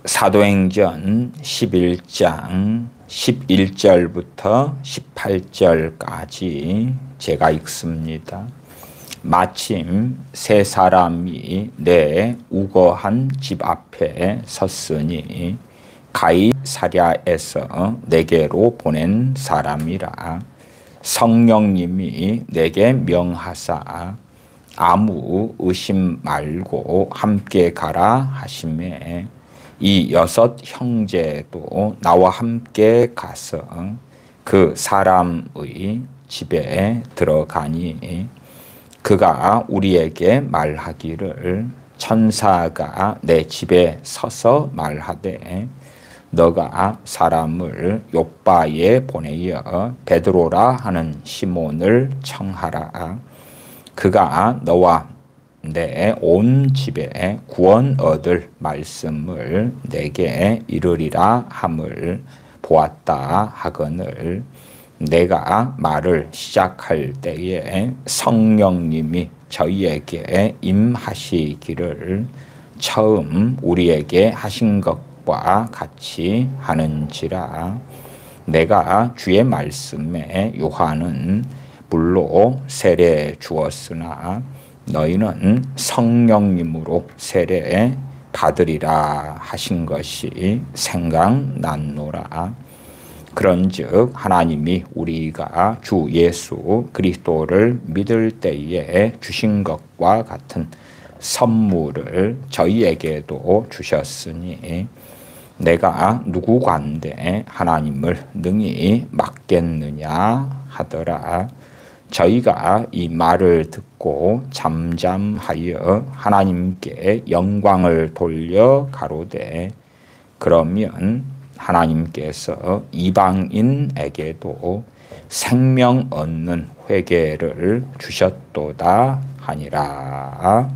사도행전 11장 11절부터 18절까지 제가 읽습니다. 마침 세 사람이 내 우거한 집 앞에 섰으니 가이사랴에서 내게로 보낸 사람이라. 성령님이 내게 명하사 아무 의심 말고 함께 가라 하시매 이 6 형제도 나와 함께 가서 그 사람의 집에 들어가니 그가 우리에게 말하기를 천사가 내 집에 서서 말하되 너가 사람을 욥바에 보내어 베드로라 하는 시몬을 청하라. 그가 너와 내 온 집에 구원 얻을 말씀을 내게 이르리라 함을 보았다 하거늘 내가 말을 시작할 때에 성령님이 저희에게 임하시기를 처음 우리에게 하신 것과 같이 하는지라. 내가 주의 말씀에 요한은 물로 세례 주었으나 너희는 성령님으로 세례 받으리라 하신 것이 생각났노라. 그런즉 하나님이 우리가 주 예수 그리스도를 믿을 때에 주신 것과 같은 선물을 저희에게도 주셨으니 내가 누구간데 하나님을 능히 막겠느냐 하더라. 저희가 이 말을 듣고 잠잠하여 하나님께 영광을 돌려 가로되 그러면 하나님께서 이방인에게도 생명 얻는 회개를 주셨도다 하니라.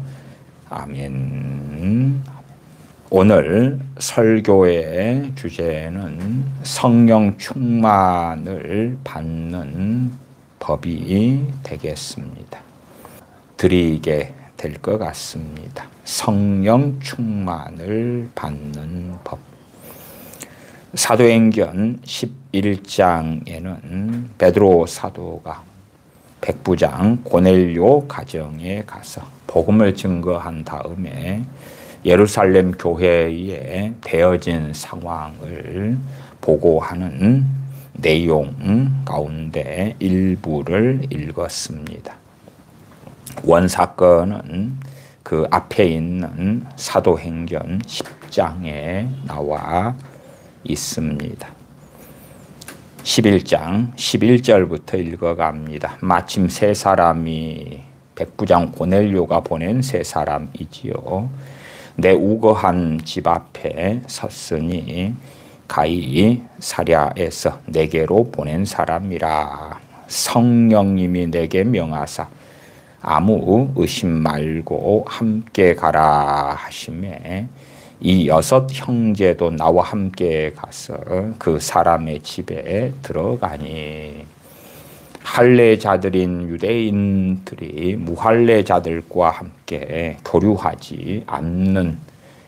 아멘. 오늘 설교의 주제는 성령 충만을 받는 법이 되겠습니다. 드리게 될 것 같습니다. 성령 충만을 받는 법. 사도행전 11장에는 베드로 사도가 백부장 고넬료 가정에 가서 복음을 증거한 다음에 예루살렘 교회에 되어진 상황을 보고하는 내용 가운데 일부를 읽었습니다. 원사건은 그 앞에 있는 사도행전 10장에 나와 있습니다. 11장 11절부터 읽어갑니다. 마침 세 사람이 백부장 고넬료가 보낸 세 사람이지요. 내 우거한 집 앞에 섰으니 가이사랴에서 내게로 보낸 사람이라. 성령님이 내게 명하사 아무 의심 말고 함께 가라 하시매 이 6 형제도 나와 함께 가서 그 사람의 집에 들어가니 할례자들인 유대인들이 무할례자들과 함께 교류하지 않는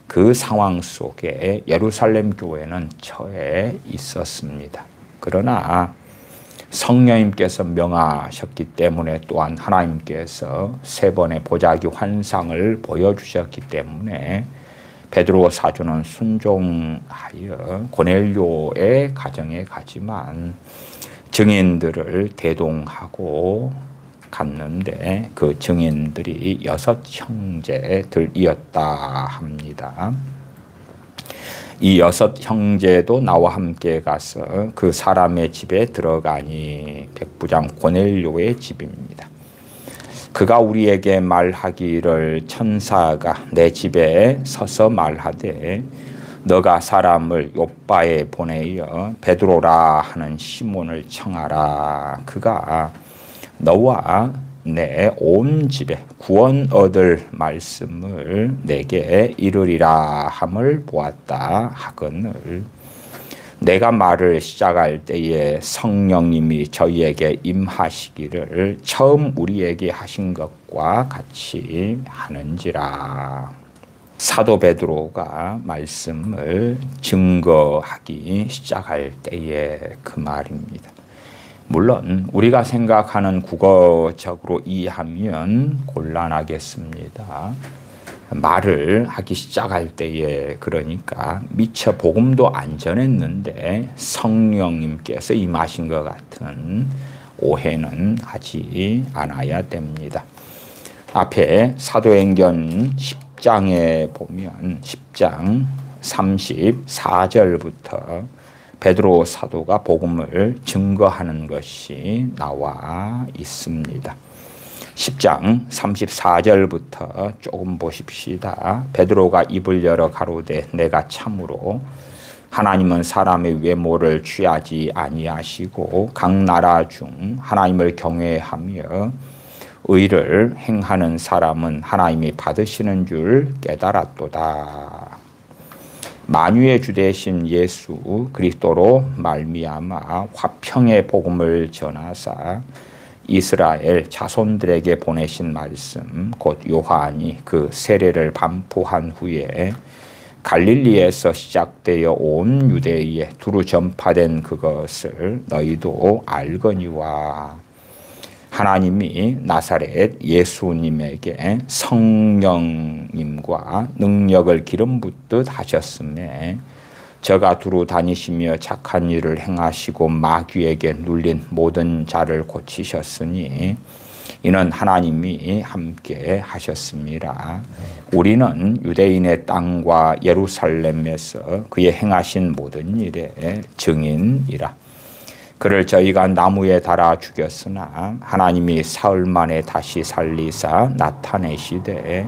그 상황 속에 예루살렘 교회는 처해 있었습니다. 그러나 성령님께서 명하셨기 때문에 또한 하나님께서 3번의 보자기 환상을 보여주셨기 때문에 베드로 사도는 순종하여 고넬료의 가정에 가지만 증인들을 대동하고 갔는데 그 증인들이 6 형제들이었다 합니다. 이 6 형제도 나와 함께 가서 그 사람의 집에 들어가니 백부장 고넬료의 집입니다. 그가 우리에게 말하기를 천사가 내 집에 서서 말하되 너가 사람을 욥바에 보내어 베드로라 하는 시몬을 청하라. 그가 너와 내 온 집에 구원 얻을 말씀을 내게 이르리라 함을 보았다 하거늘 내가 말을 시작할 때에 성령님이 저희에게 임하시기를 처음 우리에게 하신 것과 같이 하는지라. 사도 베드로가 말씀을 증거하기 시작할 때의 그 말입니다. 물론 우리가 생각하는 국어적으로 이해하면 곤란하겠습니다. 말을 하기 시작할 때에 그러니까 미처 복음도 안 전했는데 성령님께서 임하신 것 같은 오해는 하지 않아야 됩니다. 앞에 사도행전 10장에 보면 10장 34절부터 베드로 사도가 복음을 증거하는 것이 나와 있습니다. 10장 34절부터 조금 보십시다. 베드로가 입을 열어 가로되 내가 참으로 하나님은 사람의 외모를 취하지 아니하시고 각 나라 중 하나님을 경외하며 의를 행하는 사람은 하나님이 받으시는 줄 깨달았도다. 만유의 주 되신 예수 그리스도로 말미암아 화평의 복음을 전하사 이스라엘 자손들에게 보내신 말씀 곧 요한이 그 세례를 반포한 후에 갈릴리에서 시작되어 온 유대에 두루 전파된 그것을 너희도 알거니와 하나님이 나사렛 예수님에게 성령님과 능력을 기름 붓듯 하셨음에 저가 두루 다니시며 착한 일을 행하시고 마귀에게 눌린 모든 자를 고치셨으니 이는 하나님이 함께 하셨습니다. 우리는 유대인의 땅과 예루살렘에서 그의 행하신 모든 일의 증인이라. 그를 저희가 나무에 달아 죽였으나 하나님이 사흘 만에 다시 살리사 나타내시되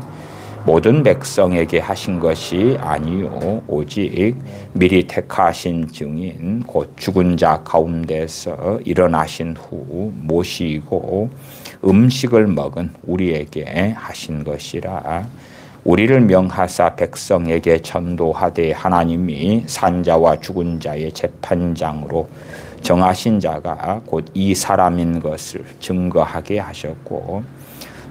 모든 백성에게 하신 것이 아니요 오직 미리 택하신 증인 곧 죽은 자 가운데서 일어나신 후 모시고 음식을 먹은 우리에게 하신 것이라. 우리를 명하사 백성에게 전도하되 하나님이 산자와 죽은 자의 재판장으로 정하신 자가 곧 이 사람인 것을 증거하게 하셨고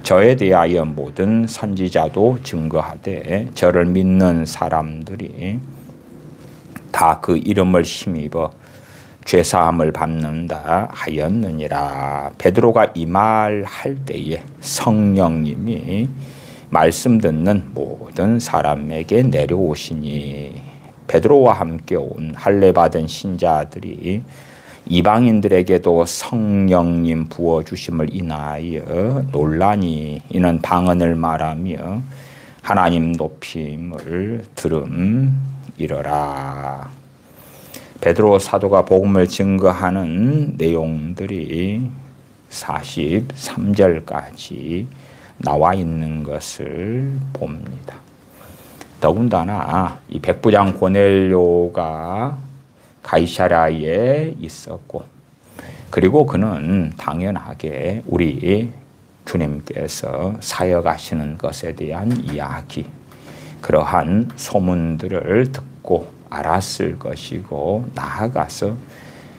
저에 대하여 모든 선지자도 증거하되 저를 믿는 사람들이 다 그 이름을 힘입어 죄사함을 받는다 하였느니라. 베드로가 이 말 할 때에 성령님이 말씀 듣는 모든 사람에게 내려오시니 베드로와 함께 온 할례 받은 신자들이 이방인들에게도 성령님 부어주심을 인하여 논란이 이는 방언을 말하며 하나님 높임을 들음이러라. 베드로 사도가 복음을 증거하는 내용들이 43절까지 나와 있는 것을 봅니다. 더군다나 이 백부장 고넬료가 가이사랴에 있었고 그리고 그는 당연하게 우리 주님께서 사역하시는 것에 대한 이야기 그러한 소문들을 듣고 알았을 것이고 나아가서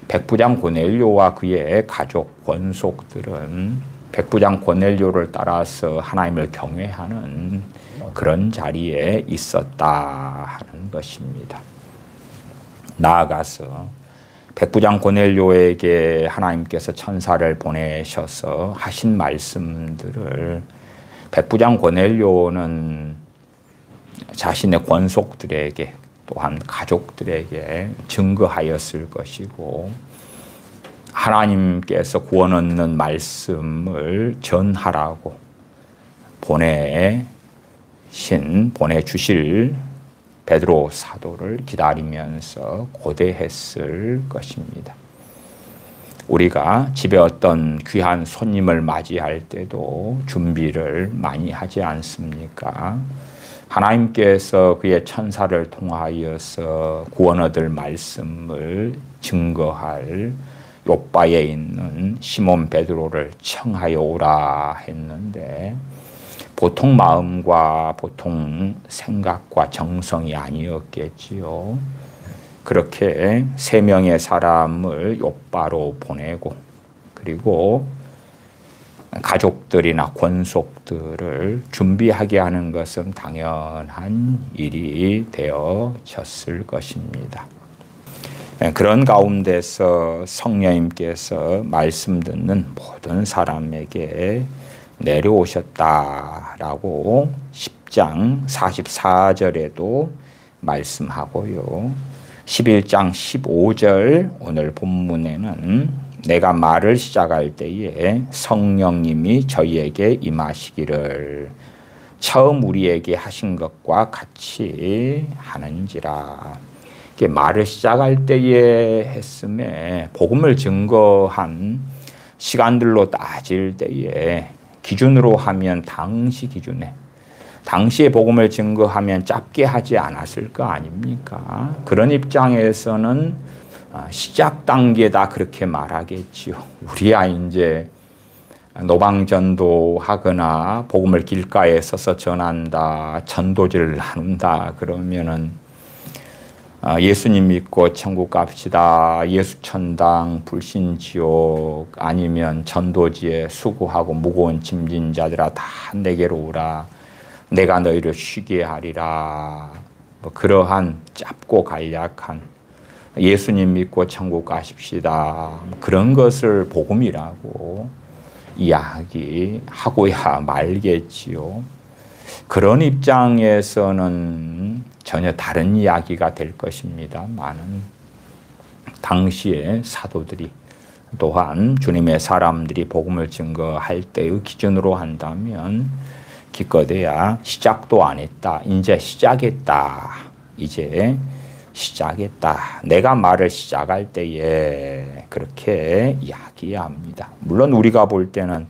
백부장 고넬료와 그의 가족 권속들은 백부장 고넬료를 따라서 하나님을 경외하는 그런 자리에 있었다 하는 것입니다. 나아가서 백부장 고넬료에게 하나님께서 천사를 보내셔서 하신 말씀들을 백부장 고넬료는 자신의 권속들에게 또한 가족들에게 증거하였을 것이고 하나님께서 구원 얻는 말씀을 전하라고 보내주실 베드로 사도를 기다리면서 고대했을 것입니다. 우리가 집에 어떤 귀한 손님을 맞이할 때도 준비를 많이 하지 않습니까? 하나님께서 그의 천사를 통하여서 구원 얻을 말씀을 증거할 요바에 있는 시몬 베드로를 청하여 오라 했는데 보통 마음과 보통 생각과 정성이 아니었겠지요. 그렇게 3명의 사람을 요바로 보내고 그리고 가족들이나 권속들을 준비하게 하는 것은 당연한 일이 되어졌을 것입니다. 그런 가운데서 성령님께서 말씀 듣는 모든 사람에게 내려오셨다라고 10장 44절에도 말씀하고요. 11장 15절 오늘 본문에는 내가 말을 시작할 때에 성령님이 저희에게 임하시기를 처음 우리에게 하신 것과 같이 하는지라. 말을 시작할 때에 했음에 복음을 증거한 시간들로 따질 때에 기준으로 하면 당시 기준에 당시의 복음을 증거하면 짧게 하지 않았을 거 아닙니까? 그런 입장에서는 시작 단계다 그렇게 말하겠지요. 우리야 이제 노방전도 하거나 복음을 길가에 서서 전한다, 전도지를 나눈다 그러면은 예수님 믿고 천국 갑시다, 예수천당, 불신지옥 아니면 전도지에 수고하고 무거운 짐진 자들아 다 내게로 오라, 내가 너희를 쉬게 하리라. 뭐 그러한 짧고 간략한 예수님 믿고 천국 가십시다. 그런 것을 복음이라고 이야기하고야 말겠지요. 그런 입장에서는 전혀 다른 이야기가 될 것입니다. 많은 당시의 사도들이 또한 주님의 사람들이 복음을 증거할 때의 기준으로 한다면 기껏해야 시작도 안 했다. 이제 시작했다. 이제 시작했다. 내가 말을 시작할 때에 그렇게 이야기합니다. 물론 우리가 볼 때는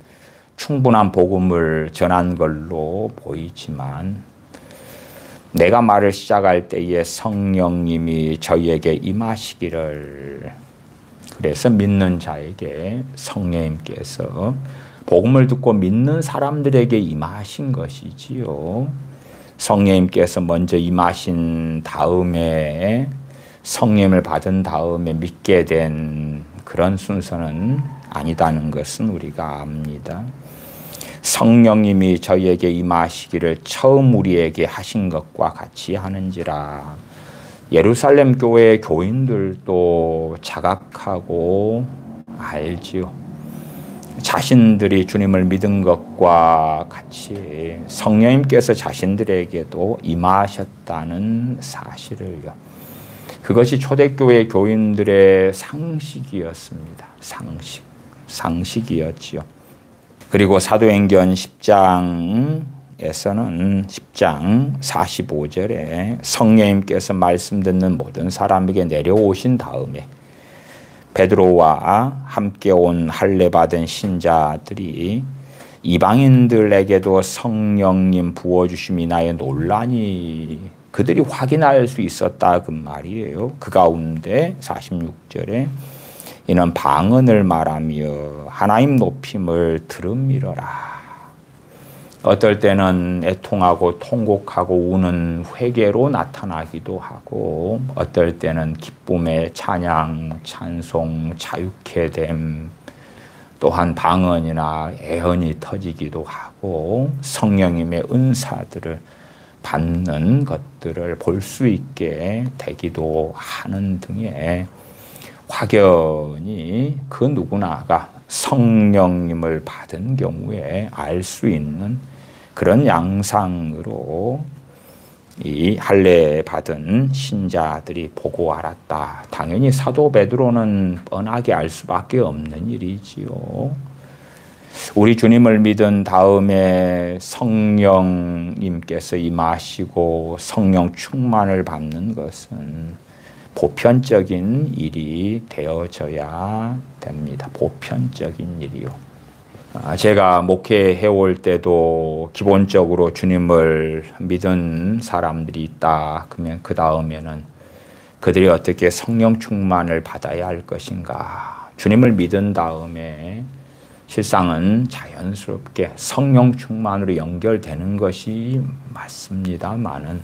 충분한 복음을 전한 걸로 보이지만 내가 말을 시작할 때에 성령님이 저희에게 임하시기를, 그래서 믿는 자에게 성령님께서 복음을 듣고 믿는 사람들에게 임하신 것이지요. 성령님께서 먼저 임하신 다음에 성령을 받은 다음에 믿게 된 그런 순서는 아니다는 것은 우리가 압니다. 성령님이 저희에게 임하시기를 처음 우리에게 하신 것과 같이 하는지라. 예루살렘 교회의 교인들도 자각하고 알지요. 자신들이 주님을 믿은 것과 같이 성령님께서 자신들에게도 임하셨다는 사실을요. 그것이 초대교회 교인들의 상식이었습니다. 상식이었지요. 그리고 사도행전 10장에서는 10장 45절에 성령님께서 말씀 듣는 모든 사람에게 내려오신 다음에 베드로와 함께 온 할례 받은 신자들이 이방인들에게도 성령님 부어주심이 나의 논란이 그들이 확인할 수 있었다 그 말이에요. 그 가운데 46절에 이는 방언을 말하며 하나님 높임을 들음이러라. 어떨 때는 애통하고 통곡하고 우는 회개로 나타나기도 하고 어떨 때는 기쁨의 찬양, 찬송, 자유케 됨, 또한 방언이나 애언이 터지기도 하고 성령님의 은사들을 받는 것들을 볼 수 있게 되기도 하는 등의 확연히 그 누구나가 성령님을 받은 경우에 알 수 있는 그런 양상으로 이 할례 받은 신자들이 보고 알았다. 당연히 사도 베드로는 뻔하게 알 수밖에 없는 일이지요. 우리 주님을 믿은 다음에 성령님께서 임하시고 성령 충만을 받는 것은 보편적인 일이 되어져야 됩니다. 보편적인 일이요. 제가 목회해 올 때도 기본적으로 주님을 믿은 사람들이 있다. 그러면 그 다음에는 그들이 어떻게 성령 충만을 받아야 할 것인가. 주님을 믿은 다음에 실상은 자연스럽게 성령 충만으로 연결되는 것이 맞습니다만은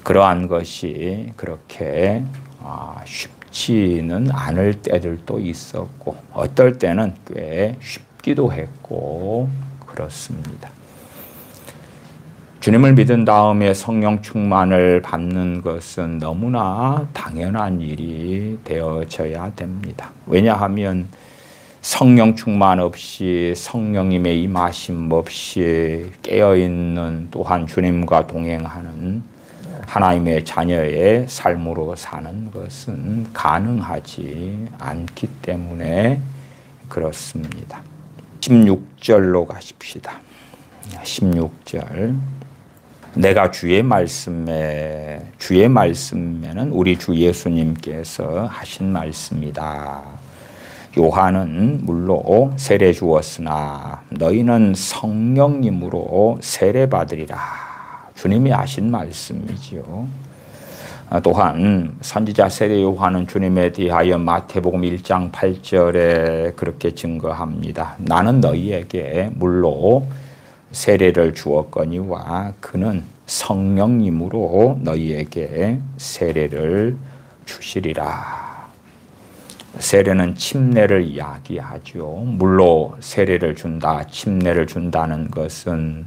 그러한 것이 그렇게 쉽지는 않을 때들도 있었고 어떨 때는 꽤 쉽게 받기도 했고 그렇습니다. 주님을 믿은 다음에 성령 충만을 받는 것은 너무나 당연한 일이 되어져야 됩니다. 왜냐하면 성령 충만 없이 성령님의 임하심 없이 깨어있는 또한 주님과 동행하는 하나님의 자녀의 삶으로 사는 것은 가능하지 않기 때문에 그렇습니다. 16절로 가십시다. 16절. 내가 주의 말씀에는 우리 주 예수님께서 하신 말씀이다. 요한은 물로 세례 주었으나 너희는 성령님으로 세례 받으리라. 주님이 하신 말씀이지요. 또한 선지자 세례 요한은 주님에 대하여 마태복음 1장 8절에 그렇게 증거합니다. 나는 너희에게 물로 세례를 주었거니와 그는 성령님으로 너희에게 세례를 주시리라. 세례는 침례를 이야기하죠. 물로 세례를 준다, 침례를 준다는 것은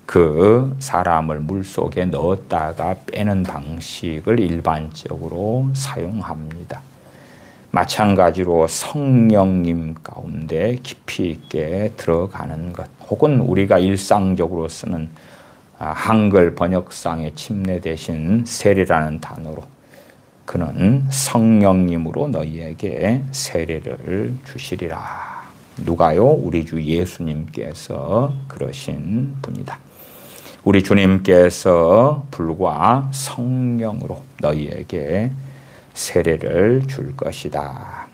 그 사람을 물속에 넣었다가 빼는 방식을 일반적으로 사용합니다. 마찬가지로 성령님 가운데 깊이 있게 들어가는 것, 혹은 우리가 일상적으로 쓰는 한글 번역상의 침례 대신 세례라는 단어로 그는 성령님으로 너희에게 세례를 주시리라. 누가요? 우리 주 예수님께서 그러신 분이다. 우리 주님께서 불과 성령으로 너희에게 세례를 줄 것이다.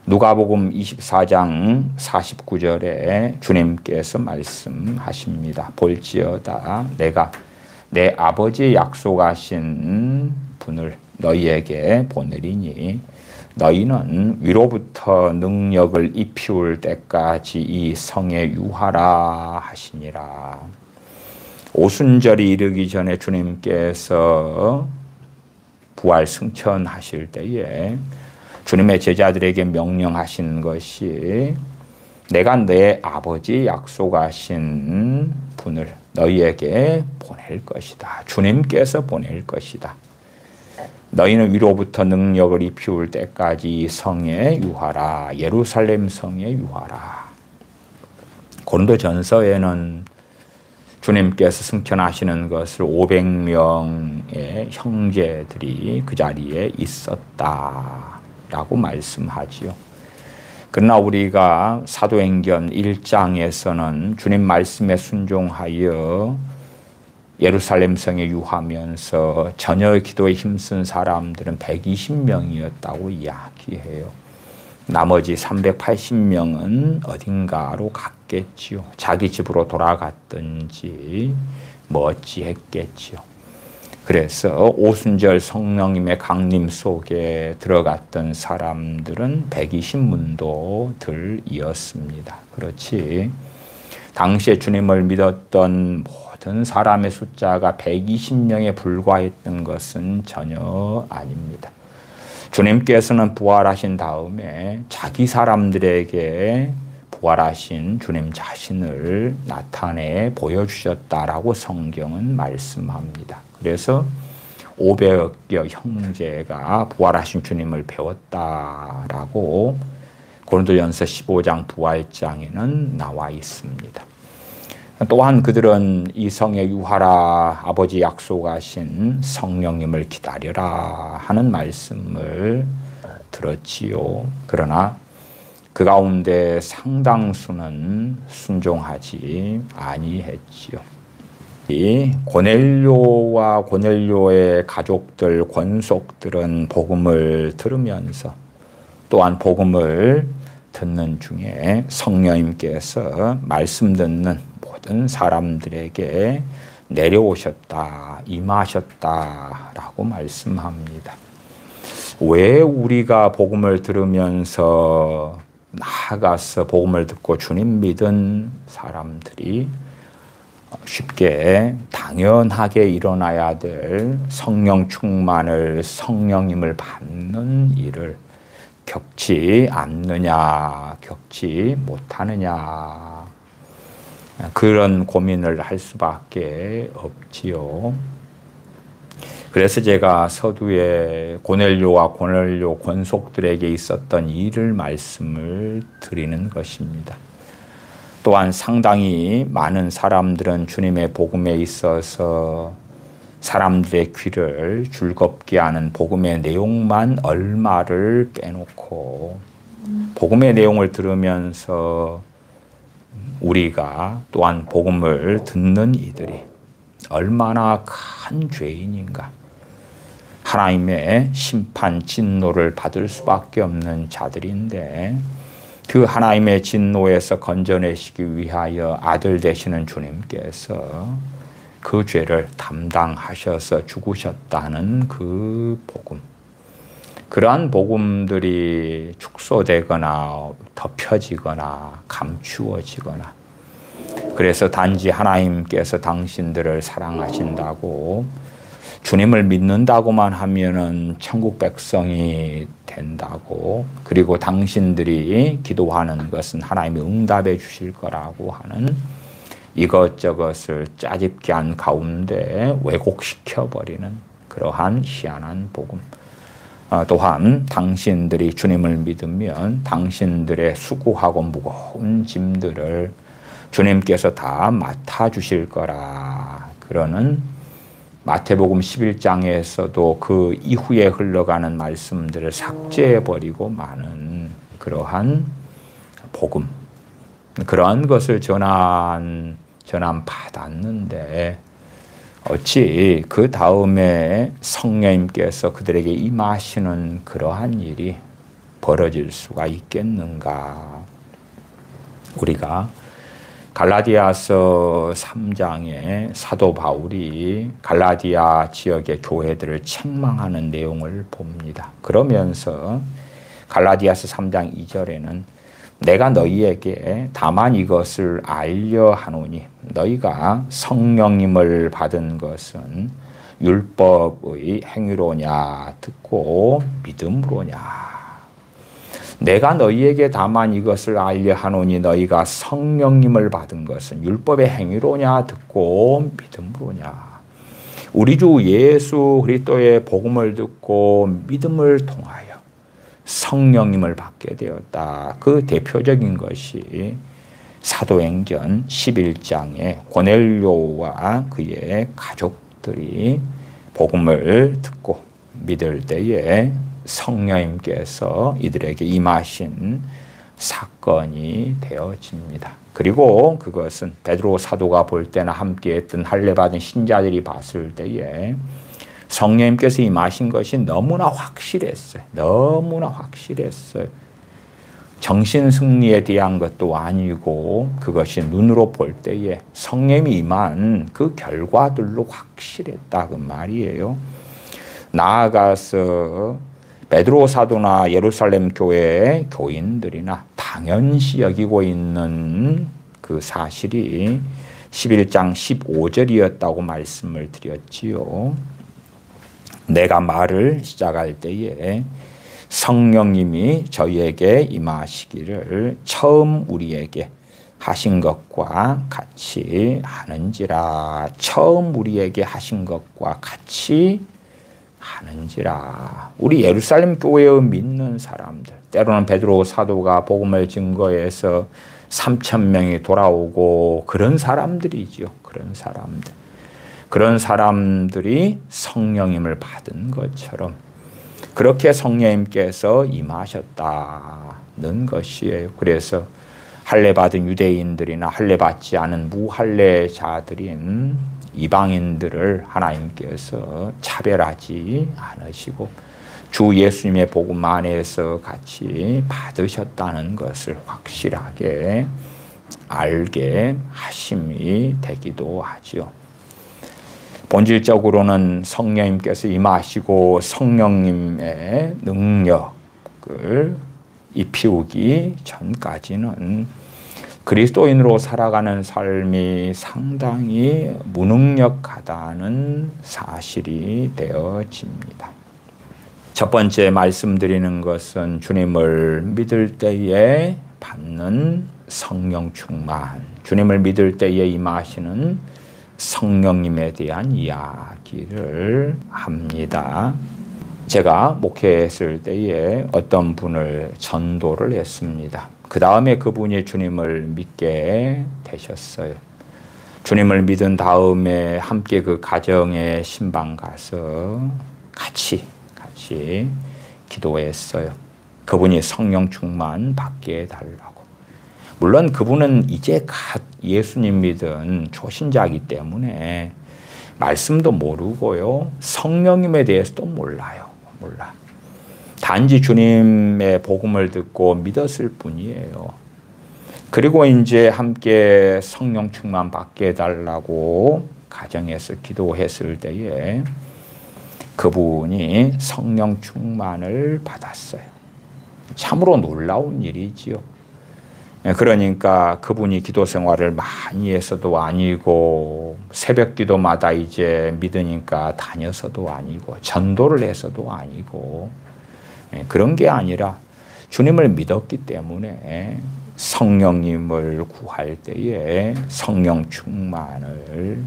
누가복음 24장 49절에 주님께서 말씀하십니다. 볼지어다 내가 내 아버지 약속하신 분을 너희에게 보내리니 너희는 위로부터 능력을 입히울 때까지 이 성에 유하라 하시니라. 오순절이 이르기 전에 주님께서 부활 승천하실 때에 주님의 제자들에게 명령하신 것이 내가 내 아버지 약속하신 분을 너희에게 보낼 것이다. 주님께서 보낼 것이다. 너희는 위로부터 능력을 입히울 때까지 성에 유하라. 예루살렘 성에 유하라. 고린도전서에는 주님께서 승천하시는 것을 500명의 형제들이 그 자리에 있었다라고 말씀하지요. 그러나 우리가 사도행전 1장에서는 주님 말씀에 순종하여 예루살렘 성에 유하면서 저녁 기도에 힘쓴 사람들은 120명이었다고 이야기해요. 나머지 380명은 어딘가로 갔겠지요. 자기 집으로 돌아갔든지 뭐 어찌했겠지요. 그래서 오순절 성령님의 강림 속에 들어갔던 사람들은 120문도들이었습니다. 그렇지 당시에 주님을 믿었던 모든 사람의 숫자가 120명에 불과했던 것은 전혀 아닙니다. 주님께서는 부활하신 다음에 자기 사람들에게 부활하신 주님 자신을 나타내 보여주셨다라고 성경은 말씀합니다. 그래서 500여 형제가 부활하신 주님을 배웠다라고 고린도전서 15장 부활장에는 나와 있습니다. 또한 그들은 이 성에 유하라 아버지 약속하신 성령님을 기다려라 하는 말씀을 들었지요. 그러나 그 가운데 상당수는 순종하지 아니했지요. 이 고넬료와 고넬료의 가족들, 권속들은 복음을 들으면서 또한 복음을 듣는 중에 성령님께서 말씀 듣는 모든 사람들에게 내려오셨다, 임하셨다라고 말씀합니다. 왜 우리가 복음을 들으면서 나아가서 복음을 듣고 주님 믿은 사람들이 쉽게 당연하게 일어나야 될 성령 충만을 성령님을 받는 일을 겪지 않느냐, 겪지 못하느냐, 그런 고민을 할 수밖에 없지요. 그래서 제가 서두에 고넬료와 고넬료 권속들에게 있었던 일을 말씀을 드리는 것입니다. 또한 상당히 많은 사람들은 주님의 복음에 있어서 사람들의 귀를 즐겁게 하는 복음의 내용만 얼마를 빼놓고 복음의 내용을 들으면서 우리가 또한 복음을 듣는 이들이 얼마나 큰 죄인인가, 하나님의 심판 진노를 받을 수밖에 없는 자들인데 그 하나님의 진노에서 건져내시기 위하여 아들 되시는 주님께서 그 죄를 담당하셔서 죽으셨다는 그 복음, 그러한 복음들이 축소되거나 덮여지거나 감추어지거나, 그래서 단지 하나님께서 당신들을 사랑하신다고 주님을 믿는다고만 하면은 천국 백성이 된다고, 그리고 당신들이 기도하는 것은 하나님이 응답해 주실 거라고 하는 이것저것을 짜집게 한 가운데 왜곡시켜버리는 그러한 희한한 복음. 또한 당신들이 주님을 믿으면 당신들의 수고하고 무거운 짐들을 주님께서 다 맡아주실 거라 그러는 마태복음 11장에서도 그 이후에 흘러가는 말씀들을 삭제해버리고 많은 그러한 복음, 그러한 것을 전한 받았는데 어찌 그 다음에 성령님께서 그들에게 임하시는 그러한 일이 벌어질 수가 있겠는가? 우리가 갈라디아서 3장에 사도 바울이 갈라디아 지역의 교회들을 책망하는 내용을 봅니다. 그러면서 갈라디아서 3장 2절에는 내가 너희에게 다만 이것을 알려 하노니 너희가 성령님을 받은 것은 율법의 행위로냐 듣고 믿음으로냐. 내가 너희에게 다만 이것을 알려 하노니 너희가 성령님을 받은 것은 율법의 행위로냐 듣고 믿음으로냐. 우리 주 예수 그리스도의 복음을 듣고 믿음을 통하여 성령님을 받게 되었다. 그 대표적인 것이 사도행전 11장에 고넬료와 그의 가족들이 복음을 듣고 믿을 때에 성령님께서 이들에게 임하신 사건이 되어집니다. 그리고 그것은 베드로 사도가 볼 때나 함께했던 할례받은 신자들이 봤을 때에 성령님께서 임하신 것이 너무나 확실했어요. 너무나 확실했어요. 정신승리에 대한 것도 아니고 그것이 눈으로 볼 때에 성령님이 임한 그 결과들로 확실했다 그 말이에요. 나아가서 베드로 사도나 예루살렘 교회의 교인들이나 당연시 여기고 있는 그 사실이 11장 15절이었다고 말씀을 드렸지요. 내가 말을 시작할 때에 성령님이 저희에게 임하시기를 처음 우리에게 하신 것과 같이 하는지라. 처음 우리에게 하신 것과 같이 하는지라. 우리 예루살렘 교회의 믿는 사람들, 때로는 베드로 사도가 복음을 증거해서 3,000명이 돌아오고 그런 사람들이죠. 그런 사람들이 성령님을 받은 것처럼 그렇게 성령님께서 임하셨다는 것이에요. 그래서 할례받은 유대인들이나 할례받지 않은 무할례자들인 이방인들을 하나님께서 차별하지 않으시고 주 예수님의 복음 안에서 같이 받으셨다는 것을 확실하게 알게 하심이 되기도 하지요. 본질적으로는 성령님께서 임하시고 성령님의 능력을 입히우기 전까지는 그리스도인으로 살아가는 삶이 상당히 무능력하다는 사실이 되어집니다. 첫 번째 말씀드리는 것은 주님을 믿을 때에 받는 성령 충만, 주님을 믿을 때에 임하시는 성령님에 대한 이야기를 합니다. 제가 목회했을 때에 어떤 분을 전도를 했습니다. 그 다음에 그분이 주님을 믿게 되셨어요. 주님을 믿은 다음에 함께 그 가정에 신방 가서 같이 기도했어요. 그분이 성령 충만 받게 해달라고. 물론 그분은 이제 갓 예수님 믿은 초신자이기 때문에 말씀도 모르고요. 성령님에 대해서도 몰라. 단지 주님의 복음을 듣고 믿었을 뿐이에요. 그리고 이제 함께 성령 충만 받게 해달라고 가정에서 기도했을 때에 그분이 성령 충만을 받았어요. 참으로 놀라운 일이지요. 그러니까 그분이 기도 생활을 많이 해서도 아니고 새벽 기도마다 이제 믿으니까 다녀서도 아니고 전도를 해서도 아니고 그런 게 아니라 주님을 믿었기 때문에 성령님을 구할 때에 성령 충만을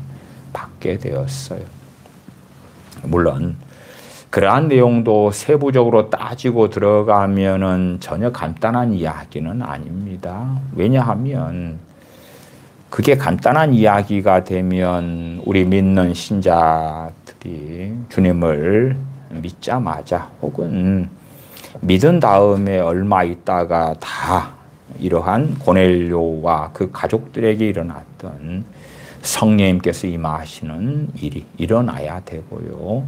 받게 되었어요. 물론 그러한 내용도 세부적으로 따지고 들어가면은 전혀 간단한 이야기는 아닙니다. 왜냐하면 그게 간단한 이야기가 되면 우리 믿는 신자들이 주님을 믿자마자 혹은 믿은 다음에 얼마 있다가 다 이러한 고넬료와 그 가족들에게 일어났던 성령님께서 임하시는 일이 일어나야 되고요.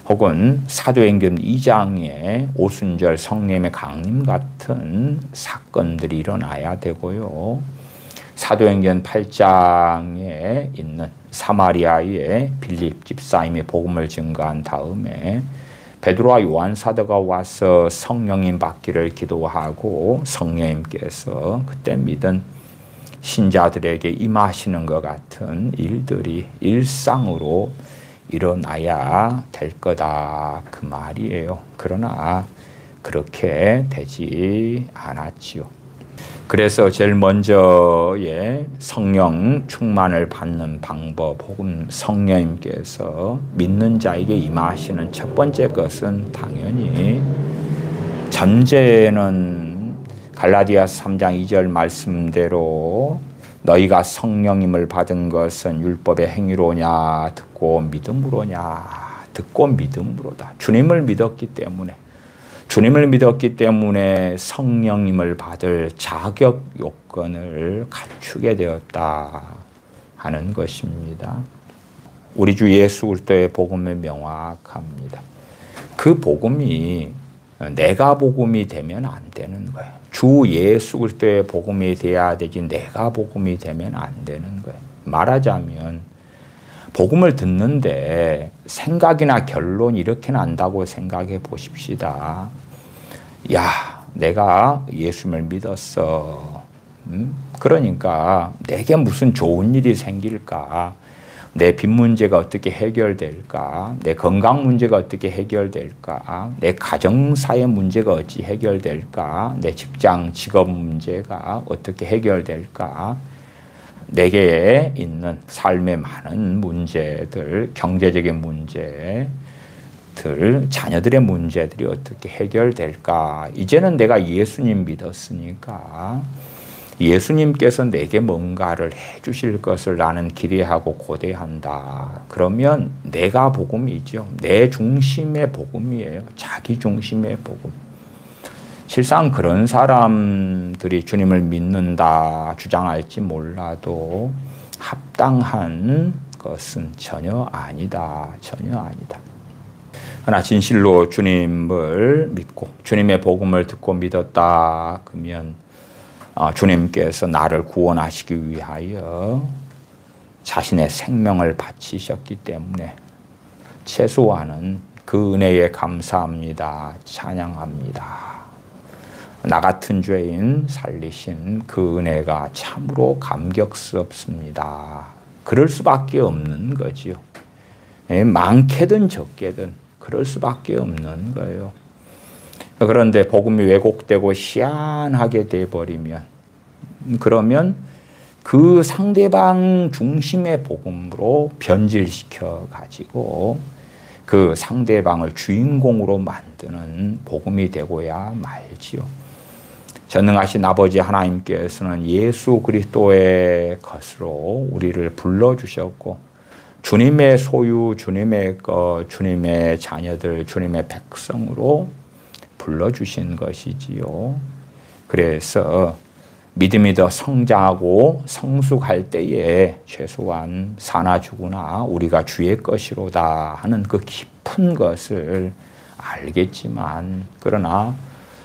혹은 사도행전 2장에 오순절 성령의 강림 같은 사건들이 일어나야 되고요. 사도행전 8장에 있는 사마리아의 빌립 집사님의 복음을 증거한 다음에 베드로와 요한 사도가 와서 성령님 받기를 기도하고 성령님께서 그때 믿은 신자들에게 임하시는 것 같은 일들이 일상으로 일어나야 될 거다 그 말이에요. 그러나 그렇게 되지 않았지요. 그래서 제일 먼저의 성령 충만을 받는 방법 혹은 성령님께서 믿는 자에게 임하시는 첫 번째 것은 당연히 전제는 갈라디아서 3장 2절 말씀대로 너희가 성령님을 받은 것은 율법의 행위로냐 듣고 믿음으로냐 듣고 믿음으로다. 주님을 믿었기 때문에 성령님을 받을 자격 요건을 갖추게 되었다 하는 것입니다. 우리 주 예수 그리스도의 복음은 명확합니다. 그 복음이 내가 복음이 되면 안 되는 거예요. 주 예수 그리스도의 복음이 돼야 되지 내가 복음이 되면 안 되는 거예요. 말하자면 복음을 듣는데 생각이나 결론이 이렇게 난다고 생각해 보십시다. 야, 내가 예수님을 믿었어. 그러니까 내게 무슨 좋은 일이 생길까? 내 빚 문제가 어떻게 해결될까? 내 건강 문제가 어떻게 해결될까? 내 가정사의 문제가 어찌 해결될까? 내 직장, 직업 문제가 어떻게 해결될까? 내게 있는 삶의 많은 문제들, 경제적인 문제들, 자녀들의 문제들이 어떻게 해결될까? 이제는 내가 예수님 믿었으니까 예수님께서 내게 뭔가를 해주실 것을 나는 기대하고 고대한다. 그러면 내가 복음이죠. 내 중심의 복음이에요. 자기 중심의 복음. 실상 그런 사람들이 주님을 믿는다 주장할지 몰라도 합당한 것은 전혀 아니다. 그러나 진실로 주님을 믿고 주님의 복음을 듣고 믿었다 그러면 주님께서 나를 구원하시기 위하여 자신의 생명을 바치셨기 때문에 최소한은 그 은혜에 감사합니다. 찬양합니다. 나 같은 죄인 살리신 그 은혜가 참으로 감격스럽습니다. 그럴 수밖에 없는 거지요. 많게든 적게든 그럴 수밖에 없는 거예요. 그런데 복음이 왜곡되고 희한하게 돼버리면, 그러면 그 상대방 중심의 복음으로 변질시켜 가지고 그 상대방을 주인공으로 만드는 복음이 되고야 말지요. 전능하신 아버지 하나님께서는 예수 그리스도의 것으로 우리를 불러주셨고, 주님의 소유, 주님의 것, 주님의 자녀들, 주님의 백성으로 불러주신 것이지요. 그래서 믿음이 더 성장하고 성숙할 때에 최소한 사나 죽으나 우리가 주의 것이로다 하는 그 깊은 것을 알겠지만, 그러나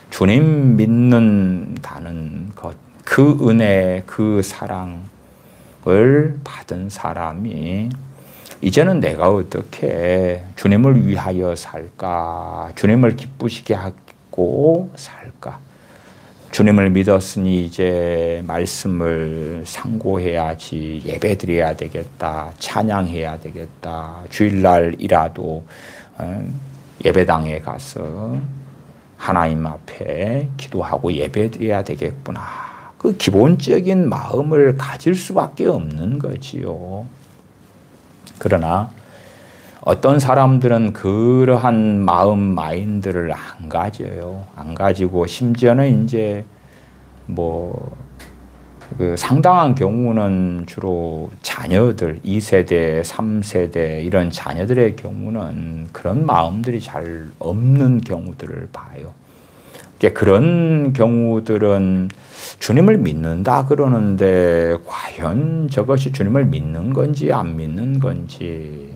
주님 믿는다는 것, 그 은혜, 그 사랑을 받은 사람이 이제는 내가 어떻게 주님을 위하여 살까? 주님을 기쁘시게 하고 살까? 주님을 믿었으니 이제 말씀을 상고해야지, 예배드려야 되겠다, 찬양해야 되겠다, 주일날이라도 예배당에 가서 하나님 앞에 기도하고 예배드려야 되겠구나. 그 기본적인 마음을 가질 수밖에 없는 거지요. 그러나 어떤 사람들은 그러한 마음, 마인드를 안 가져요. 안 가지고 심지어는 이제 그 상당한 경우는 주로 자녀들, 2세대, 3세대 이런 자녀들의 경우는 그런 마음들이 잘 없는 경우들을 봐요. 그런 경우들은 주님을 믿는다 그러는데 과연 저것이 주님을 믿는 건지 안 믿는 건지.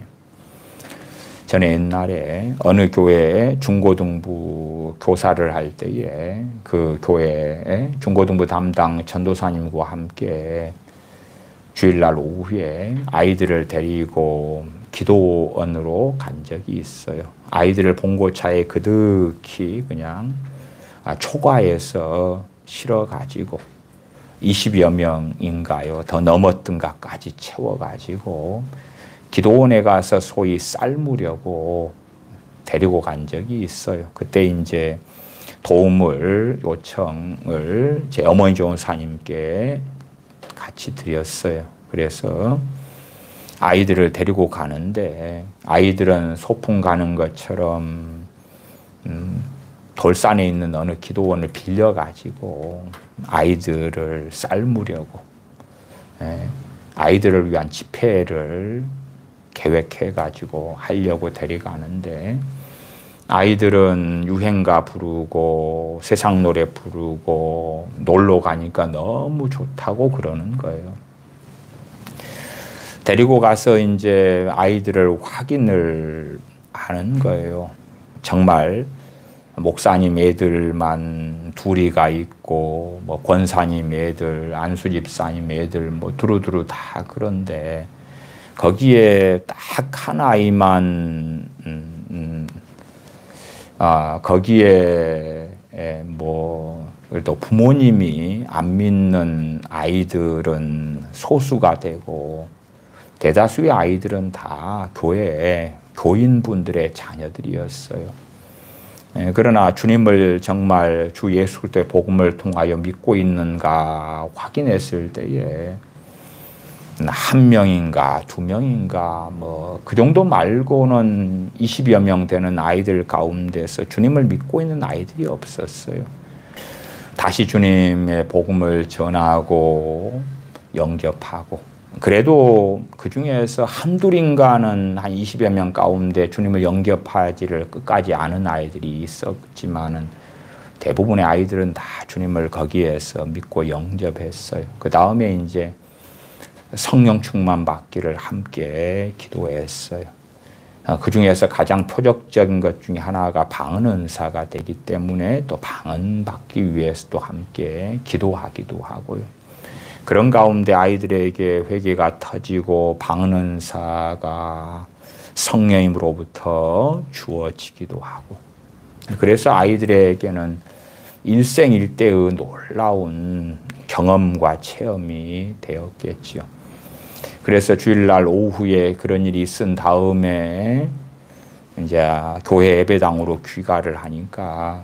전에 옛날에 어느 교회에 중고등부 교사를 할 때에 그 교회에 중고등부 담당 전도사님과 함께 주일날 오후에 아이들을 데리고 기도원으로 간 적이 있어요. 아이들을 봉고차에 그득히 그냥 초과해서 실어가지고 20여 명인가요? 더 넘었던가까지 채워가지고 기도원에 가서 소위 삶으려고 데리고 간 적이 있어요. 그때 이제 도움을 요청을 제 어머니 조사님께 같이 드렸어요. 그래서 아이들을 데리고 가는데 아이들은 소풍 가는 것처럼 돌산에 있는 어느 기도원을 빌려가지고 아이들을 삶으려고, 아이들을 위한 집회를 계획해가지고 하려고 데려가는데 아이들은 유행가 부르고 세상 노래 부르고 놀러 가니까 너무 좋다고 그러는 거예요. 데리고 가서 이제 아이들을 확인을 하는 거예요. 정말 목사님 애들만 둘이가 있고 뭐 권사님 애들, 안수 집사님 애들 뭐 두루두루 다 그런데 거기에 딱 한 아이만 거기에 뭐 그래도 부모님이 안 믿는 아이들은 소수가 되고 대다수의 아이들은 다 교회 교인분들의 자녀들이었어요. 그러나 주님을 정말 주 예수 그리스도의 복음을 통하여 믿고 있는가 확인했을 때에 한 명인가 두 명인가 뭐 그 정도 말고는 20여 명 되는 아이들 가운데서 주님을 믿고 있는 아이들이 없었어요. 다시 주님의 복음을 전하고 영접하고, 그래도 그 중에서 한둘인가는 한 20여 명 가운데 주님을 영접하지를 끝까지 않은 아이들이 있었지만은 대부분의 아이들은 다 주님을 거기에서 믿고 영접했어요. 그 다음에 이제 성령 충만 받기를 함께 기도했어요. 그 중에서 가장 표적적인 것 중에 하나가 방언 은사가 되기 때문에 또 방언 받기 위해서 또 함께 기도하기도 하고요. 그런 가운데 아이들에게 회개가 터지고 방언 은사가 성령님으로부터 주어지기도 하고, 그래서 아이들에게는 일생일대의 놀라운 경험과 체험이 되었겠지요. 그래서 주일날 오후에 그런 일이 있은 다음에 이제 교회 예배당으로 귀가를 하니까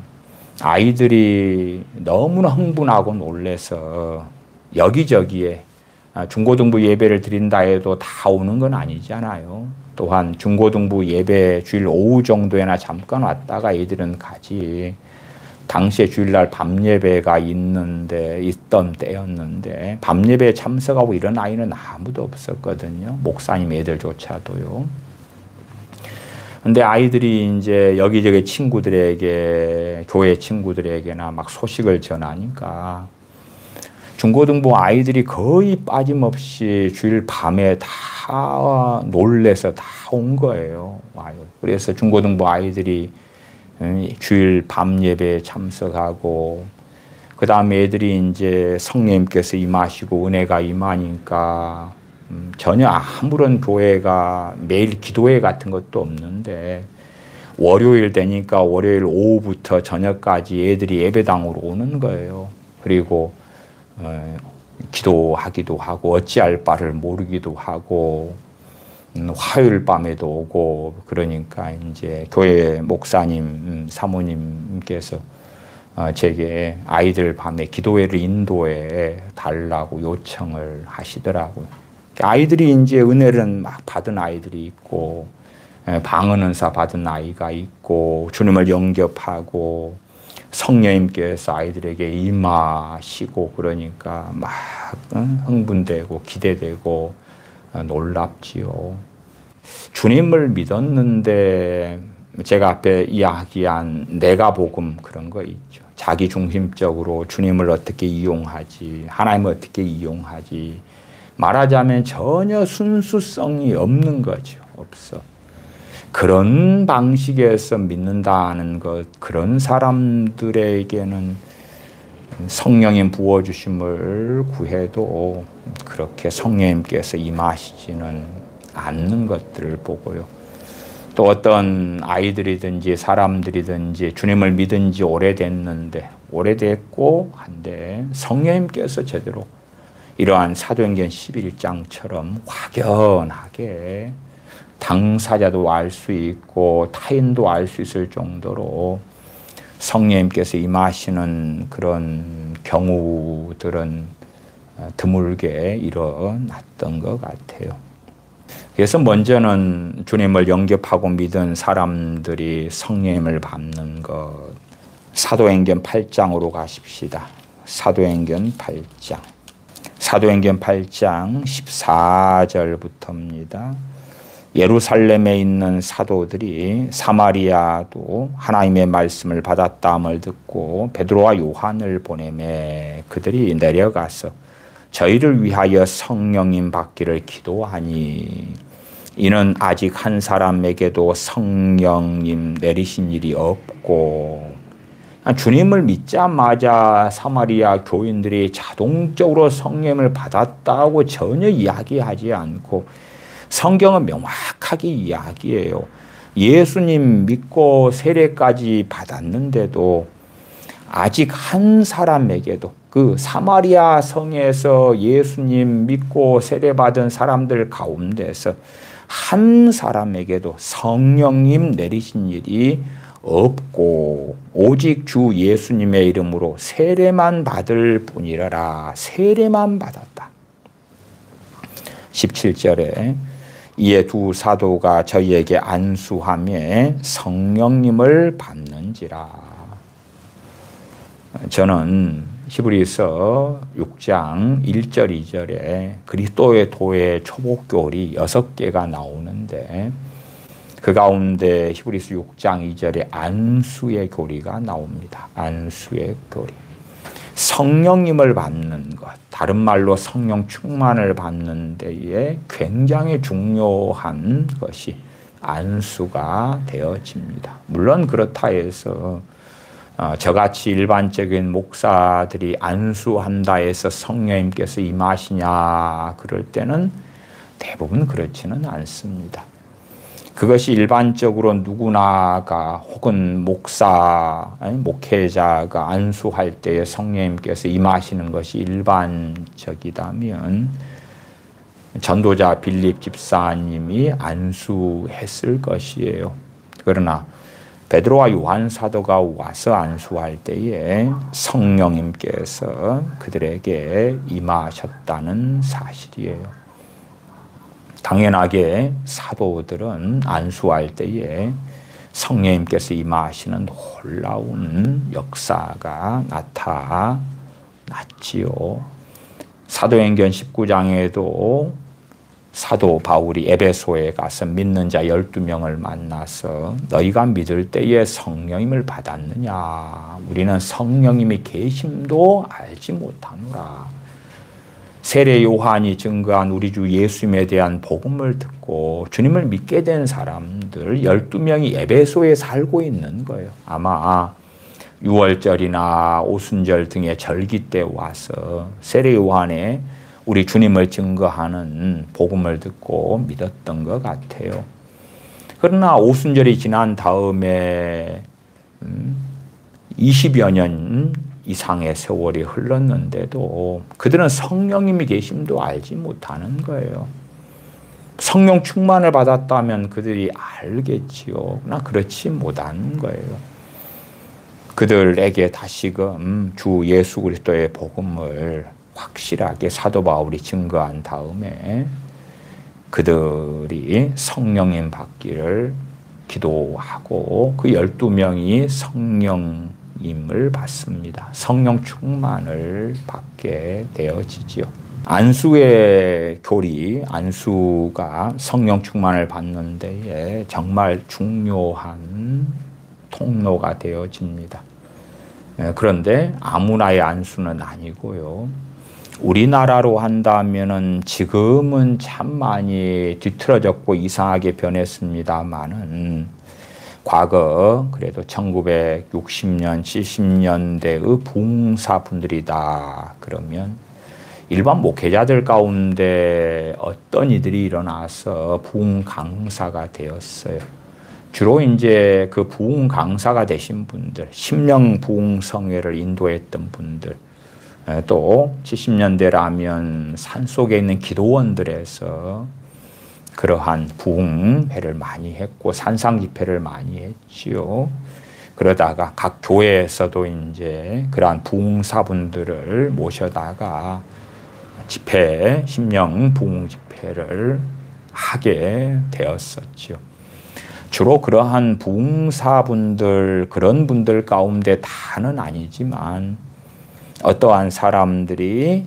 아이들이 너무나 흥분하고 놀래서 여기저기에 중고등부 예배를 드린다 해도 다 오는 건 아니잖아요. 또한 중고등부 예배 주일 오후 정도에나 잠깐 왔다가 애들은 가지. 당시에 주일날 밤예배가 있던 때였는데 밤예배에 참석하고 이런 아이는 아무도 없었거든요. 목사님 애들조차도요. 근데 아이들이 이제 여기저기 친구들에게, 교회 친구들에게나 막 소식을 전하니까 중고등부 아이들이 거의 빠짐없이 주일 밤에 다 놀래서 다 온 거예요. 와요. 그래서 중고등부 아이들이 주일 밤 예배에 참석하고, 그 다음에 애들이 이제 성령님께서 임하시고 은혜가 임하니까 전혀 아무런 교회가 매일 기도회 같은 것도 없는데 월요일 되니까 월요일 오후부터 저녁까지 애들이 예배당으로 오는 거예요. 그리고 기도하기도 하고 어찌할 바를 모르기도 하고 화요일 밤에도 오고, 그러니까 이제 교회 목사님, 사모님께서 제게 아이들 밤에 기도회를 인도해 달라고 요청을 하시더라고요. 아이들이 이제 은혜를 막 받은 아이들이 있고, 방언 은사 받은 아이가 있고, 주님을 영접하고, 성령님께서 아이들에게 임하시고, 그러니까 막 흥분되고 기대되고 놀랍지요. 주님을 믿었는데 제가 앞에 이야기한 내가복음 그런 거 있죠. 자기 중심적으로 주님을 어떻게 이용하지, 하나님을 어떻게 이용하지, 말하자면 전혀 순수성이 없는 거죠. 없어. 그런 방식에서 믿는다는 것, 그런 사람들에게는 성령님 부어주심을 구해도 그렇게 성령님께서 임하시지는 않는 것들을 보고요. 또 어떤 아이들이든지 사람들이든지 주님을 믿은 지 오래됐고 한데 성령님께서 제대로 이러한 사도행전 11장처럼 확연하게 당사자도 알 수 있고 타인도 알 수 있을 정도로 성령님께서 임하시는 그런 경우들은 드물게 일어났던 것 같아요. 그래서 먼저는 주님을 영접하고 믿은 사람들이 성령님을 받는 것. 사도행전 8장으로 가십시다. 사도행전 8장. 사도행전 8장 14절부터입니다. 예루살렘에 있는 사도들이 사마리아도 하나님의 말씀을 받았다함을 듣고 베드로와 요한을 보내매 그들이 내려가서 저희를 위하여 성령님 받기를 기도하니 이는 아직 한 사람에게도 성령님 내리신 일이 없고, 주님을 믿자마자 사마리아 교인들이 자동적으로 성령을 받았다고 전혀 이야기하지 않고 성경은 명확하게 이야기해요. 예수님 믿고 세례까지 받았는데도 아직 한 사람에게도, 그 사마리아 성에서 예수님 믿고 세례받은 사람들 가운데서 한 사람에게도 성령님 내리신 일이 없고 오직 주 예수님의 이름으로 세례만 받을 뿐이라. 세례만 받았다. 17절에 이에 두 사도가 저희에게 안수하며 성령님을 받는지라. 저는 히브리서 6장 1절 2절에 그리스도의 도의 초복교리 6개가 나오는데 그 가운데 히브리서 6장 2절에 안수의 교리가 나옵니다. 안수의 교리. 성령님을 받는 것, 다른 말로 성령 충만을 받는 데에 굉장히 중요한 것이 안수가 되어집니다. 물론 그렇다 해서 저같이 일반적인 목사들이 안수한다 해서 성령님께서 임하시냐 그럴 때는 대부분 그렇지는 않습니다. 그것이 일반적으로 누구나가 혹은 목회자가 안수할 때에 성령님께서 임하시는 것이 일반적이다면 전도자 빌립 집사님이 안수했을 것이에요. 그러나 베드로와 요한 사도가 와서 안수할 때에 성령님께서 그들에게 임하셨다는 사실이에요. 당연하게 사도들은 안수할 때에 성령님께서 임하시는 놀라운 역사가 나타났지요. 사도행전 19장에도 사도 바울이 에베소에 가서 믿는 자 12명을 만나서 너희가 믿을 때에 성령님을 받았느냐? 우리는 성령님이 계심도 알지 못하노라. 세례 요한이 증거한 우리 주 예수님에 대한 복음을 듣고 주님을 믿게 된 사람들 12명이 에베소에 살고 있는 거예요. 아마 유월절이나 오순절 등의 절기 때 와서 세례 요한의 우리 주님을 증거하는 복음을 듣고 믿었던 것 같아요. 그러나 오순절이 지난 다음에 20여 년 이상의 세월이 흘렀는데도 그들은 성령님이 계심도 알지 못하는 거예요. 성령 충만을 받았다면 그들이 알겠지요. 그러나 그렇지 못한 거예요. 그들에게 다시금 주 예수 그리스도의 복음을 확실하게 사도 바울이 증거한 다음에 그들이 성령님 받기를 기도하고 그 12명이 성령님을 받습니다. 성령 충만을 받게 되어지지요. 안수의 교리, 안수가 성령 충만을 받는 데에 정말 중요한 통로가 되어집니다. 그런데 아무나의 안수는 아니고요. 우리나라로 한다면은 지금은 참 많이 뒤틀어졌고 이상하게 변했습니다만은 과거 그래도 1960년, 70년대의 부흥사분들이다 그러면 일반 목회자들 가운데 어떤 이들이 일어나서 부흥 강사가 되었어요. 주로 이제 그 부흥 강사가 되신 분들, 심령 부흥 성회를 인도했던 분들, 또 70년대라면 산속에 있는 기도원들에서 그러한 부흥회를 많이 했고 산상 집회를 많이 했지요. 그러다가 각 교회에서도 이제 그러한 부흥사분들을 모셔다가 집회, 심령 부흥 집회를 하게 되었었죠. 주로 그러한 부흥사분들, 그런 분들 가운데 다는 아니지만 어떠한 사람들이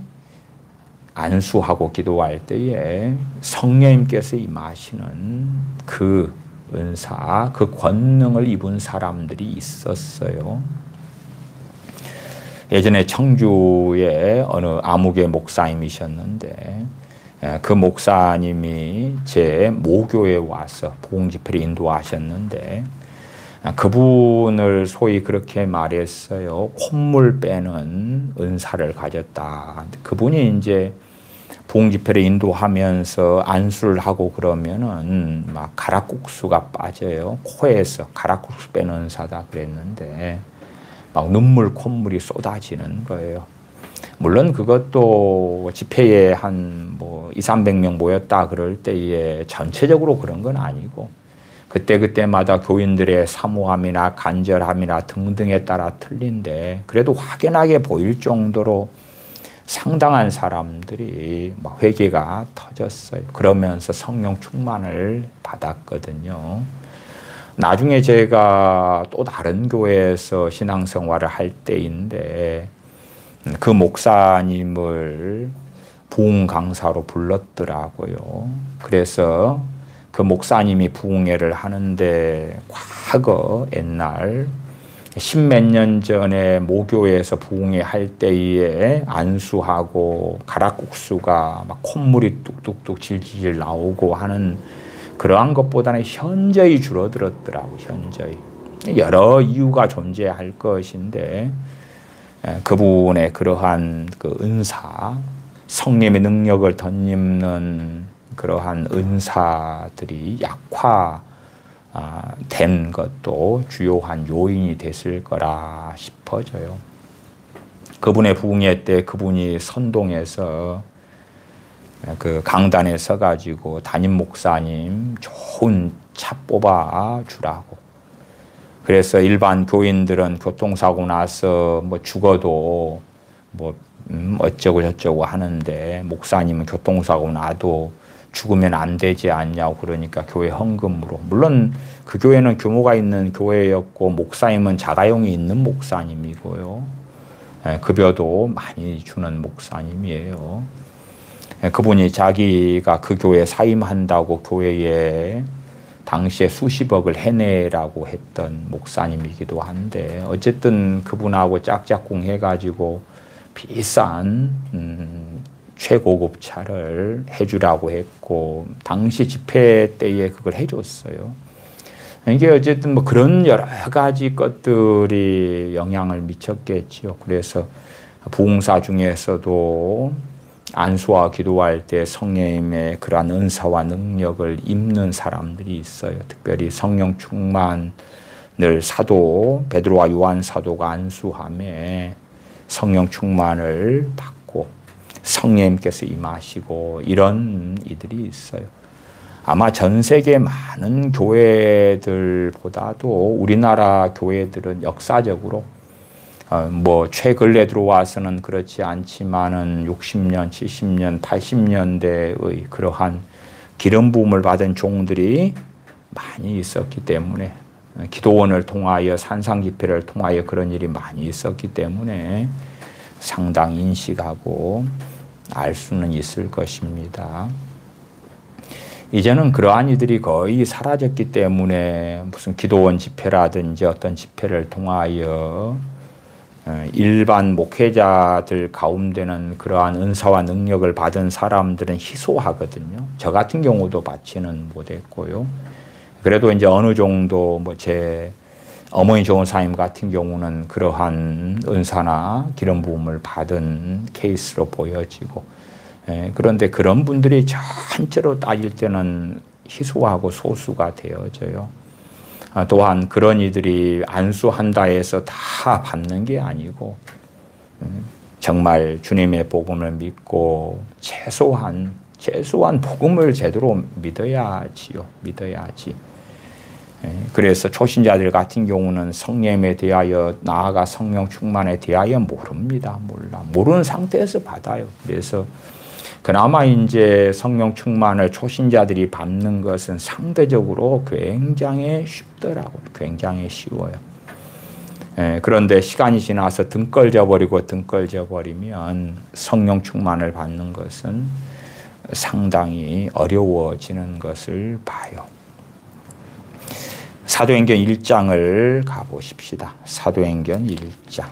안수하고 기도할 때에 성령님께서 임하시는 그 은사, 그 권능을 입은 사람들이 있었어요. 예전에 청주에 어느 암흑의 목사님이셨는데 그 목사님이 제 모교에 와서 부흥 집회를 인도하셨는데 그분을 소위 그렇게 말했어요. 콧물 빼는 은사를 가졌다. 그분이 이제 부흥 집회를 인도하면서 안수를 하고 그러면은 막 가락국수가 빠져요. 코에서 가락국수 빼는 은사다 그랬는데 막 눈물, 콧물이 쏟아지는 거예요. 물론 그것도 집회에 한 200~300명 모였다 그럴 때에 전체적으로 그런 건 아니고 그때마다 교인들의 사모함이나 간절함이나 등등에 따라 틀린데 그래도 확연하게 보일 정도로 상당한 사람들이 막 회개가 터졌어요. 그러면서 성령 충만을 받았거든요. 나중에 제가 또 다른 교회에서 신앙생활을 할 때인데 그 목사님을 부흥 강사로 불렀더라고요. 그래서 그 목사님이 부흥회를 하는데 과거 옛날 10몇 년 전에 모교에서 부흥회 할 때에 안수하고 가락국수가 막 콧물이 뚝뚝뚝 질질 나오고 하는 그러한 것보다는 현저히 줄어들었더라고요. 현저히. 여러 이유가 존재할 것인데 그분의 그러한 그 은사, 성령의 능력을 덧입는 그러한 은사들이 약화된 것도 주요한 요인이 됐을 거라 싶어져요. 그분의 부흥회 때 그분이 선동해서 그 강단에 서가지고 담임 목사님 좋은 차 뽑아 주라고 그래서 일반 교인들은 교통사고 나서 뭐 죽어도 뭐 어쩌고 저쩌고 하는데, 목사님은 교통사고 나도 죽으면 안 되지 않냐고 그러니까 교회 헌금으로. 물론 그 교회는 규모가 있는 교회였고 목사님은 자가용이 있는 목사님이고요. 급여도 많이 주는 목사님이에요. 그분이 자기가 그 교회 사임한다고 교회에 당시에 수십억을 해내라고 했던 목사님이기도 한데, 어쨌든 그분하고 짝짝꿍 해가지고 비싼 최고급 차를 해주라고 했고, 당시 집회 때에 그걸 해줬어요. 이게 어쨌든 뭐 그런 여러 가지 것들이 영향을 미쳤겠지요. 그래서 부흥사 중에서도 안수와 기도할 때 성령님의 그러한 은사와 능력을 입는 사람들이 있어요. 특별히 성령 충만을 사도 베드로와 요한 사도가 안수함에 성령 충만을 받고 성령님께서 임하시고 이런 이들이 있어요. 아마 전 세계 많은 교회들보다도 우리나라 교회들은 역사적으로 뭐 최근에 들어와서는 그렇지 않지만은 60년, 70년, 80년대의 그러한 기름 부음을 받은 종들이 많이 있었기 때문에, 기도원을 통하여 산상 집회를 통하여 그런 일이 많이 있었기 때문에 상당히 인식하고 알 수는 있을 것입니다. 이제는 그러한 이들이 거의 사라졌기 때문에 무슨 기도원 집회라든지 어떤 집회를 통하여 일반 목회자들 가운데는 그러한 은사와 능력을 받은 사람들은 희소하거든요. 저 같은 경우도 받지는 못했고요. 그래도 이제 어느 정도 뭐 제 어머니 조은사님 같은 경우는 그러한 은사나 기름 부음을 받은 케이스로 보여지고, 그런데 그런 분들이 전체로 따질 때는 희소하고 소수가 되어져요. 또한 그런 이들이 안수한다 해서 다 받는 게 아니고, 정말 주님의 복음을 믿고 최소한 복음을 제대로 믿어야지요. 믿어야지. 그래서 초신자들 같은 경우는 성령에 대하여, 나아가 성령 충만에 대하여 모릅니다. 모르는 상태에서 받아요. 그래서 그나마 이제 성령 충만을 초신자들이 받는 것은 상대적으로 굉장히 쉽더라고요. 굉장히 쉬워요. 그런데 시간이 지나서 등걸져 버리면 성령 충만을 받는 것은 상당히 어려워지는 것을 봐요. 사도행전 1장을 가보십시다. 사도행전 1장.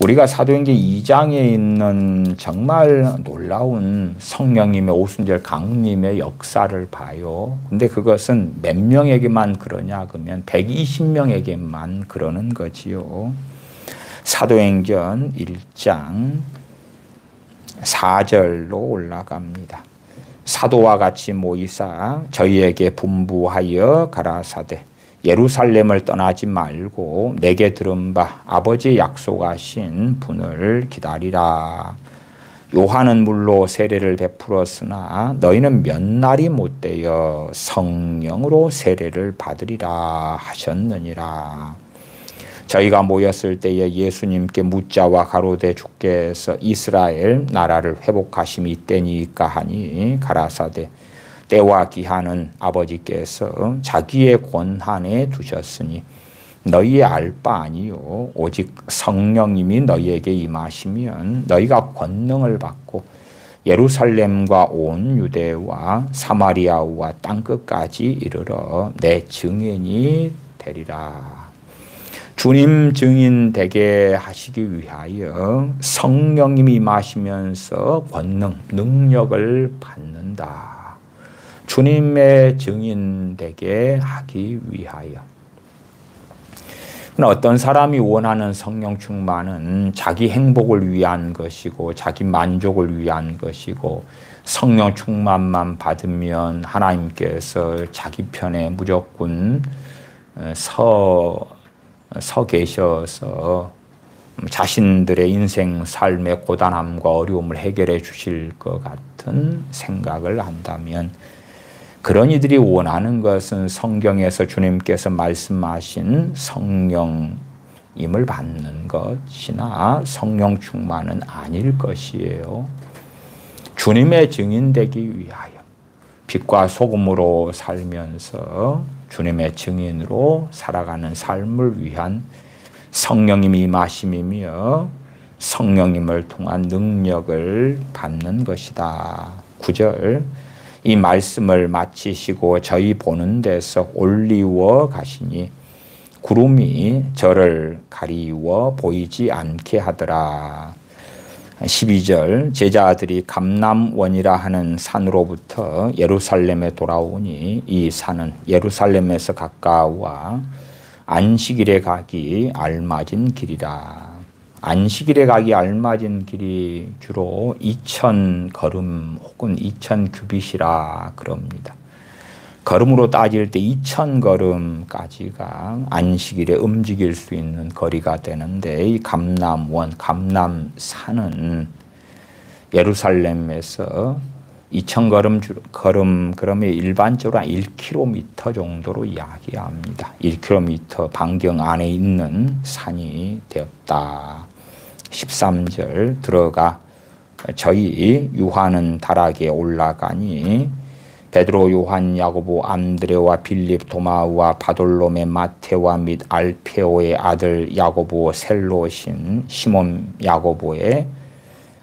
우리가 사도행전 2장에 있는 정말 놀라운 성령님의 오순절 강림의 역사를 봐요. 근데 그것은 몇 명에게만 그러냐 그러면 120명에게만 그러는 거지요. 사도행전 1장 4절로 올라갑니다. 사도와 같이 모이사 저희에게 분부하여 가라사대 예루살렘을 떠나지 말고 내게 들은 바 아버지 약속하신 분을 기다리라. 요한은 물로 세례를 베풀었으나 너희는 몇 날이 못되어 성령으로 세례를 받으리라 하셨느니라. 저희가 모였을 때에 예수님께 묻자와 가로되 주께서 이스라엘 나라를 회복하심이 이때니까 하니 가라사대 때와 기한은 아버지께서 자기의 권한에 두셨으니 너희의 알 바 아니요 오직 성령님이 너희에게 임하시면 너희가 권능을 받고 예루살렘과 온 유대와 사마리아와 땅끝까지 이르러 내 증인이 되리라. 주님 증인 되게 하시기 위하여 성령님이 임하시면서 권능, 능력을 받는다. 주님의 증인 되게 하기 위하여. 어떤 사람이 원하는 성령 충만은 자기 행복을 위한 것이고 자기 만족을 위한 것이고, 성령 충만만 받으면 하나님께서 자기 편에 무조건 서 계셔서 자신들의 인생 삶의 고단함과 어려움을 해결해 주실 것 같은 생각을 한다면 그런 이들이 원하는 것은 성경에서 주님께서 말씀하신 성령임을 받는 것이나 성령 충만은 아닐 것이에요. 주님의 증인 되기 위하여 빛과 소금으로 살면서 주님의 증인으로 살아가는 삶을 위한 성령님이 임하심이며 성령님을 통한 능력을 받는 것이다. 9절, 이 말씀을 마치시고 저희 보는 데서 올리워 가시니 구름이 저를 가리워 보이지 않게 하더라. 12절, 제자들이 감람원이라 하는 산으로부터 예루살렘에 돌아오니 이 산은 예루살렘에서 가까워 안식일에 가기 알맞은 길이라. 안식일에 가기 알맞은 길이 주로 2000걸음 혹은 2000규빗이라 그럽니다. 걸음으로 따질 때 2000걸음까지가 안식일에 움직일 수 있는 거리가 되는데 이 감람원, 감람산은 예루살렘에서 2000걸음, 그러면 일반적으로 한 1km 정도로 이야기합니다. 1km 반경 안에 있는 산이 되었다. 13절, 들어가 저희 유하는 다락에 올라가니 베드로, 요한, 야고보, 안드레와 빌립, 도마와 바돌로메, 마테와 및 알페오의 아들 야고보, 셀로신, 시몬 야고보의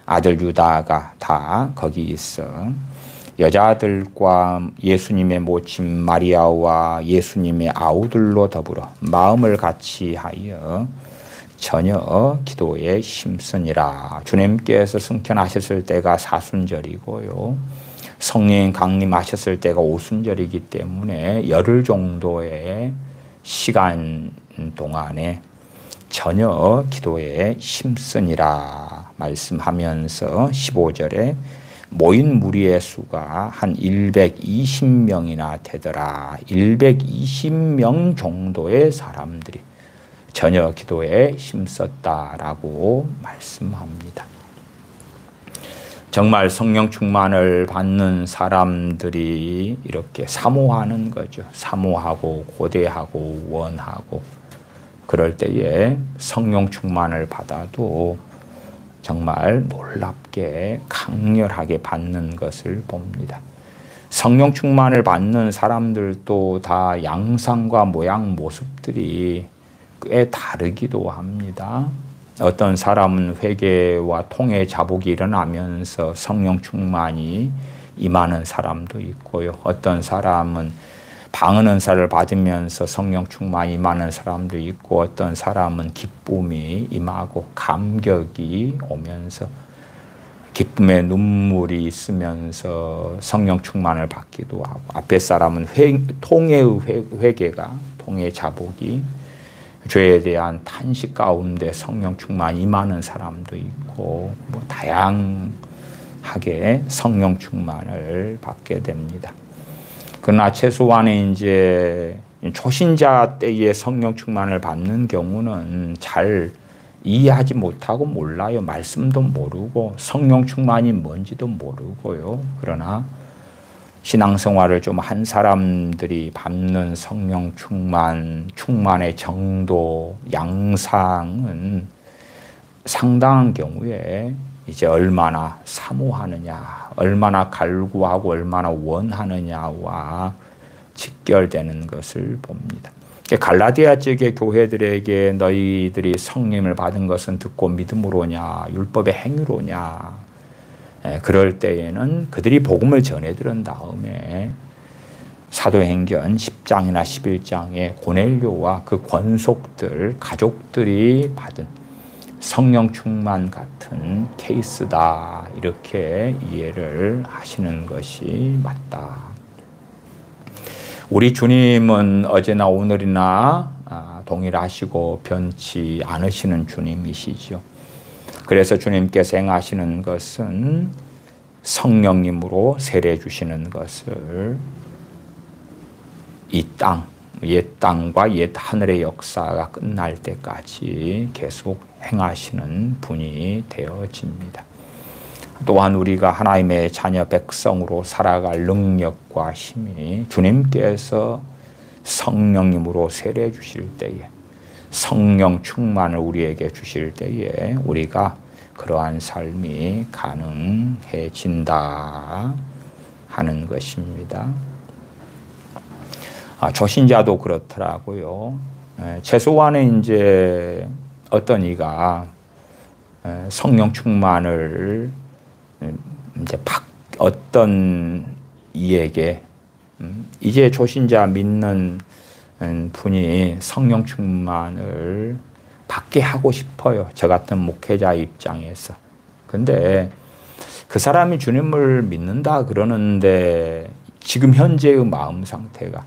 아들 유다가 다 거기 있어 여자들과 예수님의 모친 마리아와 예수님의 아우들로 더불어 마음을 같이 하여 전혀 기도에 힘쓰니라. 주님께서 승천하셨을 때가 사순절이고요. 성령 강림하셨을 때가 오순절이기 때문에 열흘 정도의 시간 동안에 전혀 기도에 힘쓰니라 말씀하면서 15절에 모인 무리의 수가 한 120명이나 되더라. 120명 정도의 사람들이 전혀 기도에 힘썼다라고 말씀합니다. 정말 성령 충만을 받는 사람들이 이렇게 사모하는 거죠. 사모하고 고대하고 원하고 그럴 때에 성령 충만을 받아도 정말 놀랍게 강렬하게 받는 것을 봅니다. 성령 충만을 받는 사람들도 다 양상과 모양 모습들이 꽤 다르기도 합니다. 어떤 사람은 회개와 통회 자복이 일어나면서 성령 충만이 임하는 사람도 있고요. 어떤 사람은 방언 은사를 받으면서 성령 충만이 임하는 사람도 있고 어떤 사람은 기쁨이 임하고 감격이 오면서 기쁨의 눈물이 있으면서 성령 충만을 받기도 하고 앞에 사람은 통회의 회개가 통회 자복이 죄에 대한 탄식 가운데 성령 충만이 임하는 사람도 있고 뭐 다양하게 성령 충만을 받게 됩니다. 그러나 최소한의 이제 초신자 때의 성령 충만을 받는 경우는 잘 이해하지 못하고 몰라요. 말씀도 모르고 성령 충만이 뭔지도 모르고요. 그러나 신앙생활을 좀 한 사람들이 받는 성령 충만의 정도, 양상은 상당한 경우에 이제 얼마나 사모하느냐, 얼마나 갈구하고 얼마나 원하느냐와 직결되는 것을 봅니다. 갈라디아 지역의 교회들에게 너희들이 성령을 받은 것은 듣고 믿음으로냐, 율법의 행위로냐, 그럴 때에는 그들이 복음을 전해 들은 다음에 사도행전 10장이나 11장에 고넬료와 그 권속들, 가족들이 받은 성령 충만 같은 케이스다. 이렇게 이해를 하시는 것이 맞다. 우리 주님은 어제나 오늘이나 동일하시고 변치 않으시는 주님이시죠. 그래서 주님께서 행하시는 것은 성령님으로 세례 주시는 것을 이 땅, 옛 땅과 옛 하늘의 역사가 끝날 때까지 계속 행하시는 분이 되어집니다. 또한 우리가 하나님의 자녀 백성으로 살아갈 능력과 힘이 주님께서 성령님으로 세례 주실 때에, 성령 충만을 우리에게 주실 때에 우리가 그러한 삶이 가능해진다 하는 것입니다. 초신자도 그렇더라고요. 최소한은 이제 어떤 이가 성령 충만을 이제 어떤 이에게 이제 초신자 믿는 분이 성령 충만을 받게 하고 싶어요. 저 같은 목회자 입장에서. 근데 그 사람이 주님을 믿는다 그러는데 지금 현재의 마음 상태가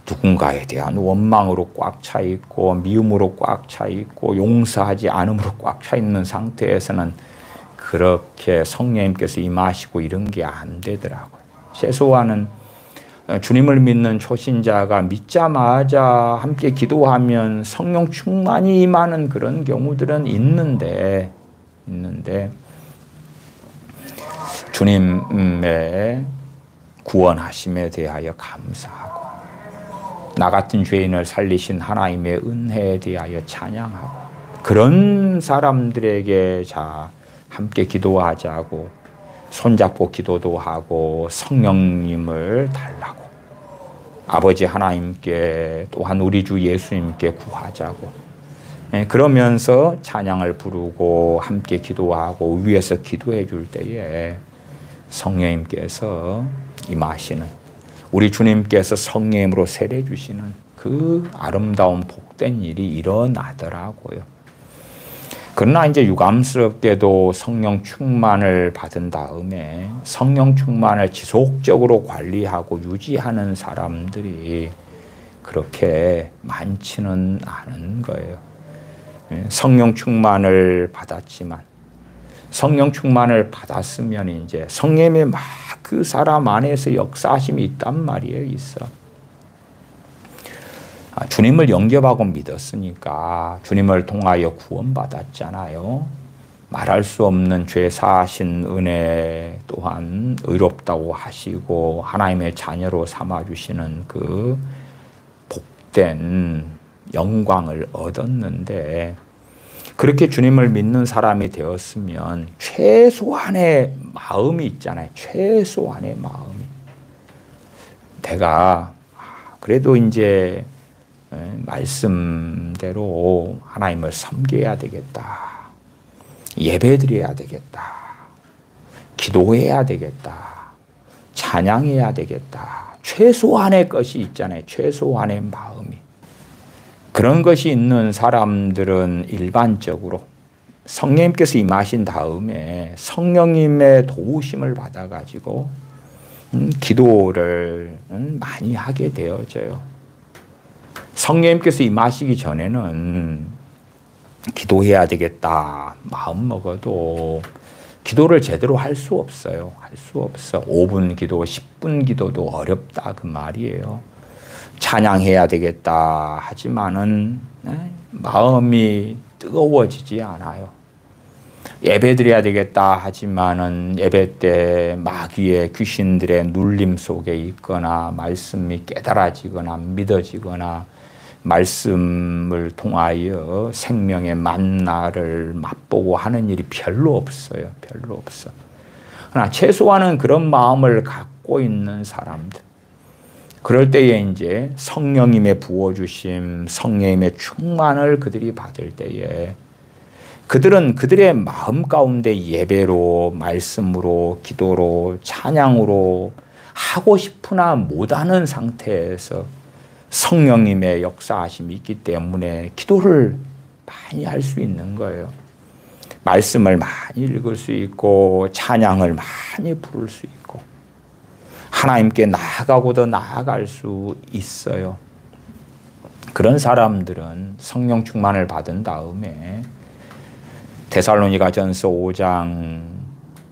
누군가에 대한 원망으로 꽉 차 있고 미움으로 꽉 차 있고 용서하지 않음으로 꽉 차 있는 상태에서는 그렇게 성령님께서 임하시고 이런 게 안 되더라고요. 최소한은 주님을 믿는 초신자가 믿자마자 함께 기도하면 성령 충만히 임하는 그런 경우들은 있는데 주님의 구원하심에 대하여 감사하고 나 같은 죄인을 살리신 하나님의 은혜에 대하여 찬양하고 그런 사람들에게 자 함께 기도하자고 손잡고 기도도 하고 성령님을 달라고 아버지 하나님께 또한 우리 주 예수님께 구하자고 그러면서 찬양을 부르고 함께 기도하고 위에서 기도해 줄 때에 성령님께서 임하시는 우리 주님께서 성령으로 세례 주시는 그 아름다운 복된 일이 일어나더라고요. 그러나 이제 유감스럽게도 성령 충만을 받은 다음에 성령 충만을 지속적으로 관리하고 유지하는 사람들이 그렇게 많지는 않은 거예요. 성령 충만을 받았지만 성령 충만을 받았으면 이제 성령님의 막 그 사람 안에서 역사하심이 있단 말이에요. 있어. 주님을 영접하고 믿었으니까 주님을 통하여 구원받았잖아요. 말할 수 없는 죄 사하신 은혜 또한 의롭다고 하시고 하나님의 자녀로 삼아주시는 그 복된 영광을 얻었는데 그렇게 주님을 믿는 사람이 되었으면 최소한의 마음이 있잖아요. 최소한의 마음이. 내가 그래도 이제 말씀대로 하나님을 섬겨야 되겠다. 예배드려야 되겠다. 기도해야 되겠다. 찬양해야 되겠다. 최소한의 것이 있잖아요. 최소한의 마음이. 그런 것이 있는 사람들은 일반적으로 성령님께서 임하신 다음에 성령님의 도우심을 받아가지고 기도를 많이 하게 되어져요. 성령님께서 임하시기 전에는 기도해야 되겠다 마음 먹어도 기도를 제대로 할 수 없어요. 할 수 없어. 5분 기도, 10분 기도도 어렵다 그 말이에요. 찬양해야 되겠다 하지만은 마음이 뜨거워지지 않아요. 예배드려야 되겠다 하지만은 예배 때 마귀의 귀신들의 눌림 속에 있거나 말씀이 깨달아지거나 믿어지거나 말씀을 통하여 생명의 만나를 맛보고 하는 일이 별로 없어요. 별로 없어. 그러나 최소한은 그런 마음을 갖고 있는 사람들. 그럴 때에 이제 성령님의 부어주심, 성령님의 충만을 그들이 받을 때에 그들은 그들의 마음 가운데 예배로, 말씀으로, 기도로, 찬양으로 하고 싶으나 못하는 상태에서 성령님의 역사하심이 있기 때문에 기도를 많이 할 수 있는 거예요. 말씀을 많이 읽을 수 있고 찬양을 많이 부를 수 있고 하나님께 나아가고 더 나아갈 수 있어요. 그런 사람들은 성령 충만을 받은 다음에 데살로니가전서 5장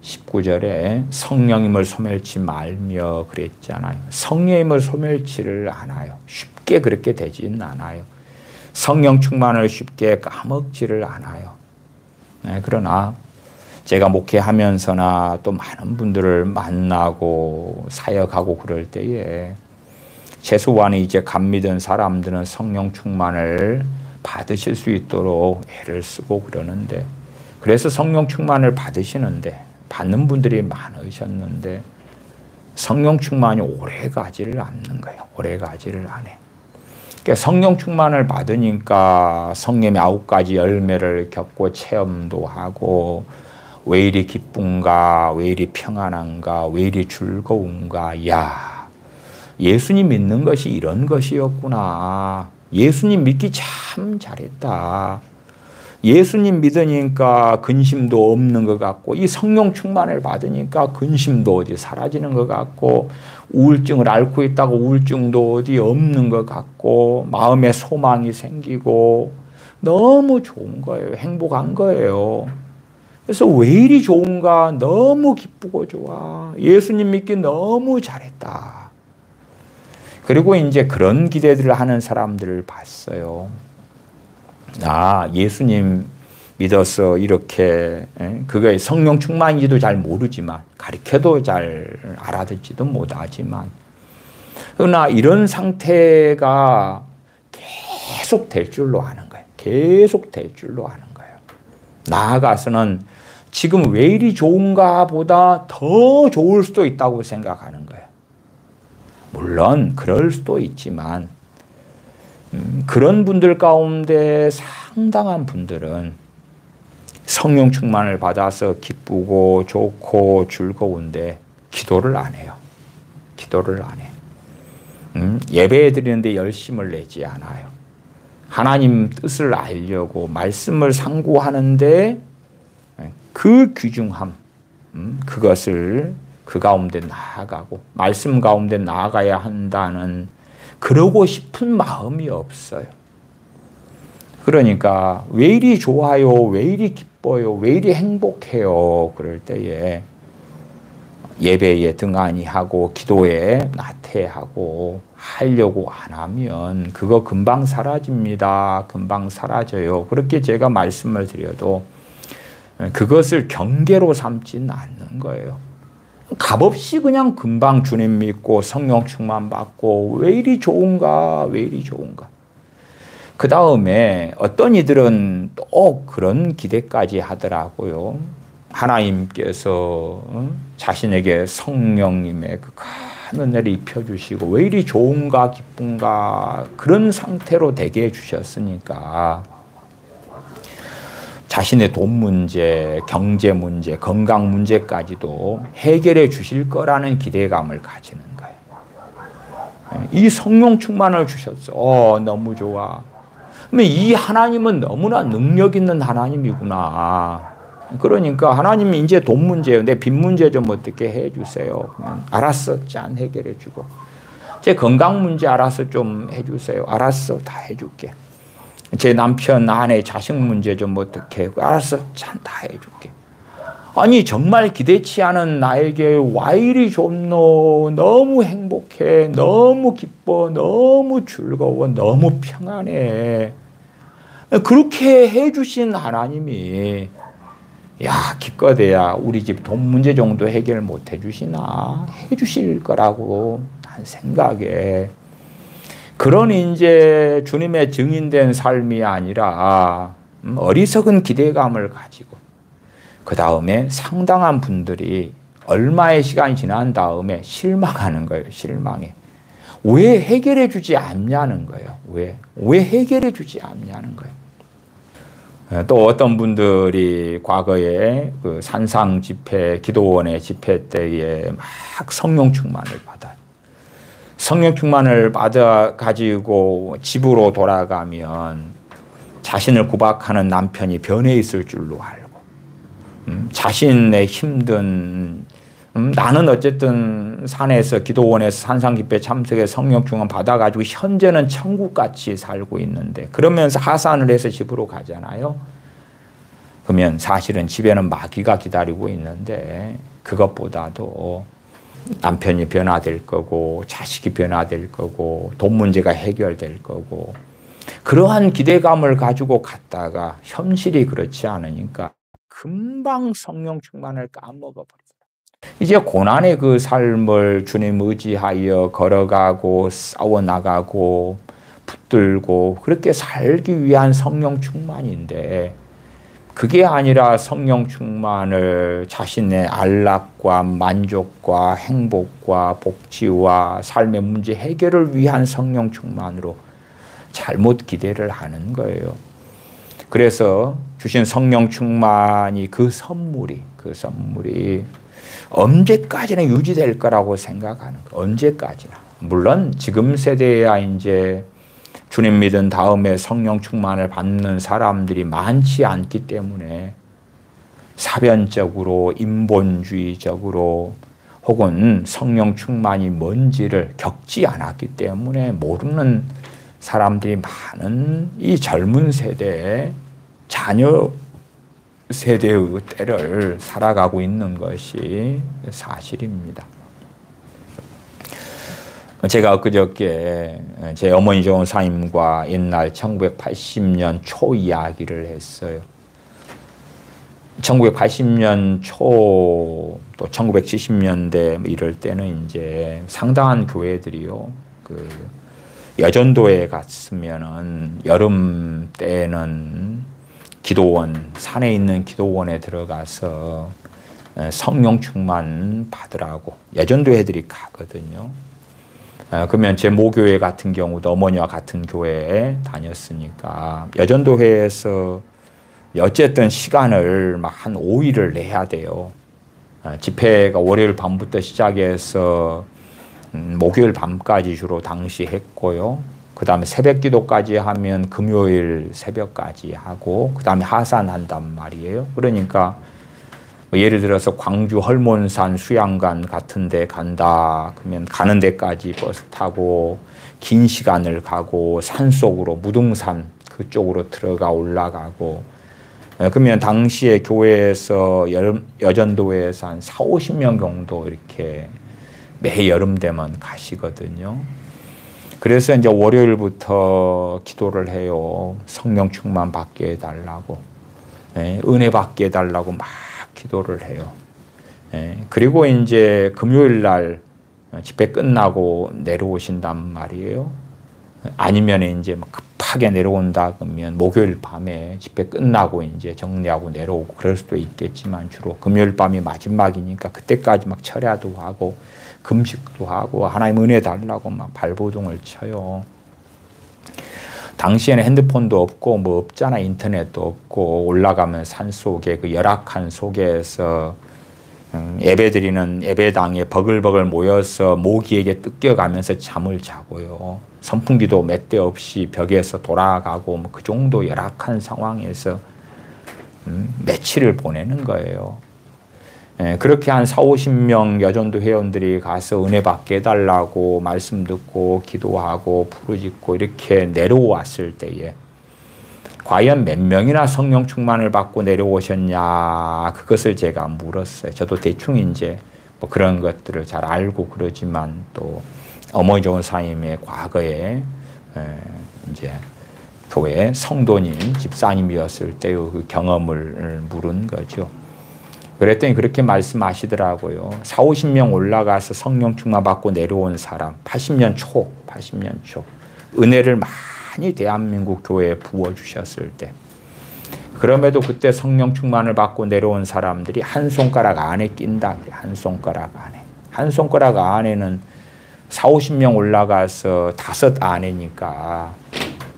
19절에 성령님을 소멸치 말며 그랬잖아요. 성령님을 소멸치를 않아요. 쉽게 그렇게 되지는 않아요. 성령 충만을 쉽게 까먹지를 않아요. 그러나 제가 목회하면서나 또 많은 분들을 만나고 사역하고 그럴 때에 최소한 이제 감 믿은 사람들은 성령 충만을 받으실 수 있도록 애를 쓰고 그러는데, 그래서 성령 충만을 받는 분들이 많으셨는데 성령 충만이 오래 가지를 않는 거예요. 오래 가지를 안 해. 그러니까 성령 충만을 받으니까 성령의 9가지 열매를 겪고 체험도 하고, 왜 이리 기쁜가, 왜 이리 평안한가, 왜 이리 즐거운가. 야, 예수님 믿는 것이 이런 것이었구나. 예수님 믿기 참 잘했다. 예수님 믿으니까 근심도 없는 것 같고, 이 성령 충만을 받으니까 근심도 어디 사라지는 것 같고, 우울증을 앓고 있다고 우울증도 어디 없는 것 같고, 마음에 소망이 생기고, 너무 좋은 거예요. 행복한 거예요. 그래서 왜 이리 좋은가? 너무 기쁘고 좋아. 예수님 믿기 너무 잘했다. 그리고 이제 그런 기대들을 하는 사람들을 봤어요. 예수님 믿어서 이렇게, 그게 성령 충만인지도 잘 모르지만, 가르쳐도 잘 알아듣지도 못하지만, 그러나 이런 상태가 계속 될 줄로 아는 거예요. 계속 될 줄로 아는 거예요. 나아가서는 지금 왜 이리 좋은가 보다 더 좋을 수도 있다고 생각하는 거예요. 물론 그럴 수도 있지만, 그런 분들 가운데 상당한 분들은 성령 충만을 받아서 기쁘고 좋고 즐거운데 기도를 안 해요. 기도를 안 해. 예배 드리는데 열심을 내지 않아요. 하나님 뜻을 알려고 말씀을 상고하는데 그 귀중함, 그것을 그 가운데 나아가고 말씀 가운데 나아가야 한다는, 그러고 싶은 마음이 없어요. 그러니까 왜 이리 좋아요, 왜 이리 기뻐요, 왜 이리 행복해요, 그럴 때에 예배에 등한히 하고 기도에 나태하고 하려고 안 하면 그거 금방 사라집니다. 금방 사라져요. 그렇게 제가 말씀을 드려도 그것을 경계로 삼지는 않는 거예요. 값없이 그냥 금방 주님 믿고 성령 충만 받고 왜 이리 좋은가, 왜 이리 좋은가. 그 다음에 어떤 이들은 또 그런 기대까지 하더라고요. 하나님께서 자신에게 성령님의 그 큰 은혜를 입혀주시고 왜 이리 좋은가 기쁜가 그런 상태로 되게 해주셨으니까 자신의 돈 문제, 경제 문제, 건강 문제까지도 해결해 주실 거라는 기대감을 가지는 거예요. 이 성령 충만을 주셨어. 너무 좋아. 그러면 이 하나님은 너무나 능력 있는 하나님이구나. 그러니까 하나님이 이제 돈 문제예요. 내 빚 문제 좀 어떻게 해 주세요. 알았어. 짠 해결해 주고. 제 건강 문제 알아서 좀 해 주세요. 알았어. 다 해 줄게. 제 남편, 아내, 자식 문제 좀 어떻게 해. 알았어. 짠 다 해 줄게. 아니 정말 기대치 않은 나에게 와 이리 좋노. 너무 행복해. 너무 기뻐. 너무 즐거워. 너무 평안해. 그렇게 해 주신 하나님이 야, 기껏해야 우리 집 돈 문제 정도 해결 못 해주시나? 해주실 거라고 난 생각에. 그런 이제 주님의 증인된 삶이 아니라 어리석은 기대감을 가지고 그 다음에 상당한 분들이 얼마의 시간이 지난 다음에 실망하는 거예요. 실망해. 왜 해결해 주지 않냐는 거예요. 왜 해결해 주지 않냐는 거예요. 또 어떤 분들이 과거에 그 산상 집회, 기도원의 집회 때에 막 성령 충만을 받아요. 성령 충만을 받아 가지고 집으로 돌아가면 자신을 구박하는 남편이 변해 있을 줄로 알고, 자신의 힘든, 나는 어쨌든 산에서 기도원에서 산상 집회 참석에 성령 충만 받아가지고 현재는 천국같이 살고 있는데 그러면서 하산을 해서 집으로 가잖아요. 그러면 사실은 집에는 마귀가 기다리고 있는데 그것보다도 남편이 변화될 거고 자식이 변화될 거고 돈 문제가 해결될 거고 그러한 기대감을 가지고 갔다가 현실이 그렇지 않으니까 금방 성령 충만을 까먹어버립니다. 이제 고난의 그 삶을 주님 의지하여 걸어가고 싸워나가고 붙들고 그렇게 살기 위한 성령 충만인데, 그게 아니라 성령 충만을 자신의 안락과 만족과 행복과 복지와 삶의 문제 해결을 위한 성령 충만으로 잘못 기대를 하는 거예요. 그래서 주신 성령 충만이 그 선물이 언제까지나 유지될 거라고 생각하는 거예요. 언제까지나. 물론 지금 세대야 이제 주님 믿은 다음에 성령 충만을 받는 사람들이 많지 않기 때문에 사변적으로 인본주의적으로 혹은 성령 충만이 뭔지를 겪지 않았기 때문에 모르는 사람들이 많은 이 젊은 세대의 자녀 세대의 때를 살아가고 있는 것이 사실입니다. 제가 엊그저께 제 어머니 조사님과 옛날 1980년 초 이야기를 했어요. 1980년 초 또 1970년대 이럴 때는 이제 상당한 교회들이요, 그 여전도에 갔으면은 여름 때는 기도원, 산에 있는 기도원에 들어가서 성령 충만 받으라고 여전도 애들이 가거든요. 그러면 제 모교회 같은 경우도 어머니와 같은 교회에 다녔으니까 여전도회에서 어쨌든 시간을 막 한 5일을 내야 돼요. 집회가 월요일 밤부터 시작해서 목요일 밤까지 주로 당시 했고요. 그 다음에 새벽 기도까지 하면 금요일 새벽까지 하고 그 다음에 하산한단 말이에요. 그러니까 예를 들어서 광주 헐몬산 수양관 같은 데 간다 그러면 가는 데까지 버스 타고 긴 시간을 가고 산속으로 무등산 그쪽으로 들어가 올라가고, 그러면 당시에 교회에서 여전도에서 한 40-50명 정도 이렇게 매 여름 되면 가시거든요. 그래서 이제 월요일부터 기도를 해요. 성령 충만 받게 해달라고, 은혜 받게 해달라고 막 기도를 해요. 그리고 이제 금요일 날 집회 끝나고 내려오신단 말이에요. 아니면 이제 급하게 내려온다 그러면 목요일 밤에 집회 끝나고 이제 정리하고 내려오고 그럴 수도 있겠지만 주로 금요일 밤이 마지막이니까 그때까지 막 철야도 하고 금식도 하고 하나님 은혜 달라고 막 발버둥을 쳐요. 당시에는 핸드폰도 없고 뭐 없잖아. 인터넷도 없고 올라가면 산속에 그 열악한 속에서 예배드리는 예배당에 버글버글 모여서 모기에게 뜯겨가면서 잠을 자고요. 선풍기도 몇 대 없이 벽에서 돌아가고 뭐 그 정도 열악한 상황에서 며칠을 보내는 거예요. 그렇게 한 40-50명 여전도 회원들이 가서 은혜 받게 해달라고 말씀 듣고 기도하고 부르짖고 이렇게 내려왔을 때에 과연 몇 명이나 성령 충만을 받고 내려오셨냐, 그것을 제가 물었어요. 저도 대충 이제 뭐 그런 것들을 잘 알고 그러지만 또 어머니 조사님의 과거에 이제 교회 성도님 집사님이었을 때의 그 경험을 물은 거죠. 그랬더니 그렇게 말씀하시더라고요. 40-50명 올라가서 성령 충만 받고 내려온 사람 80년 초 은혜를 많이 대한민국 교회에 부어주셨을 때, 그럼에도 그때 성령 충만을 받고 내려온 사람들이 한 손가락 안에 낀다. 한 손가락 안에. 한 손가락 안에는 40-50명 올라가서 5 안에니까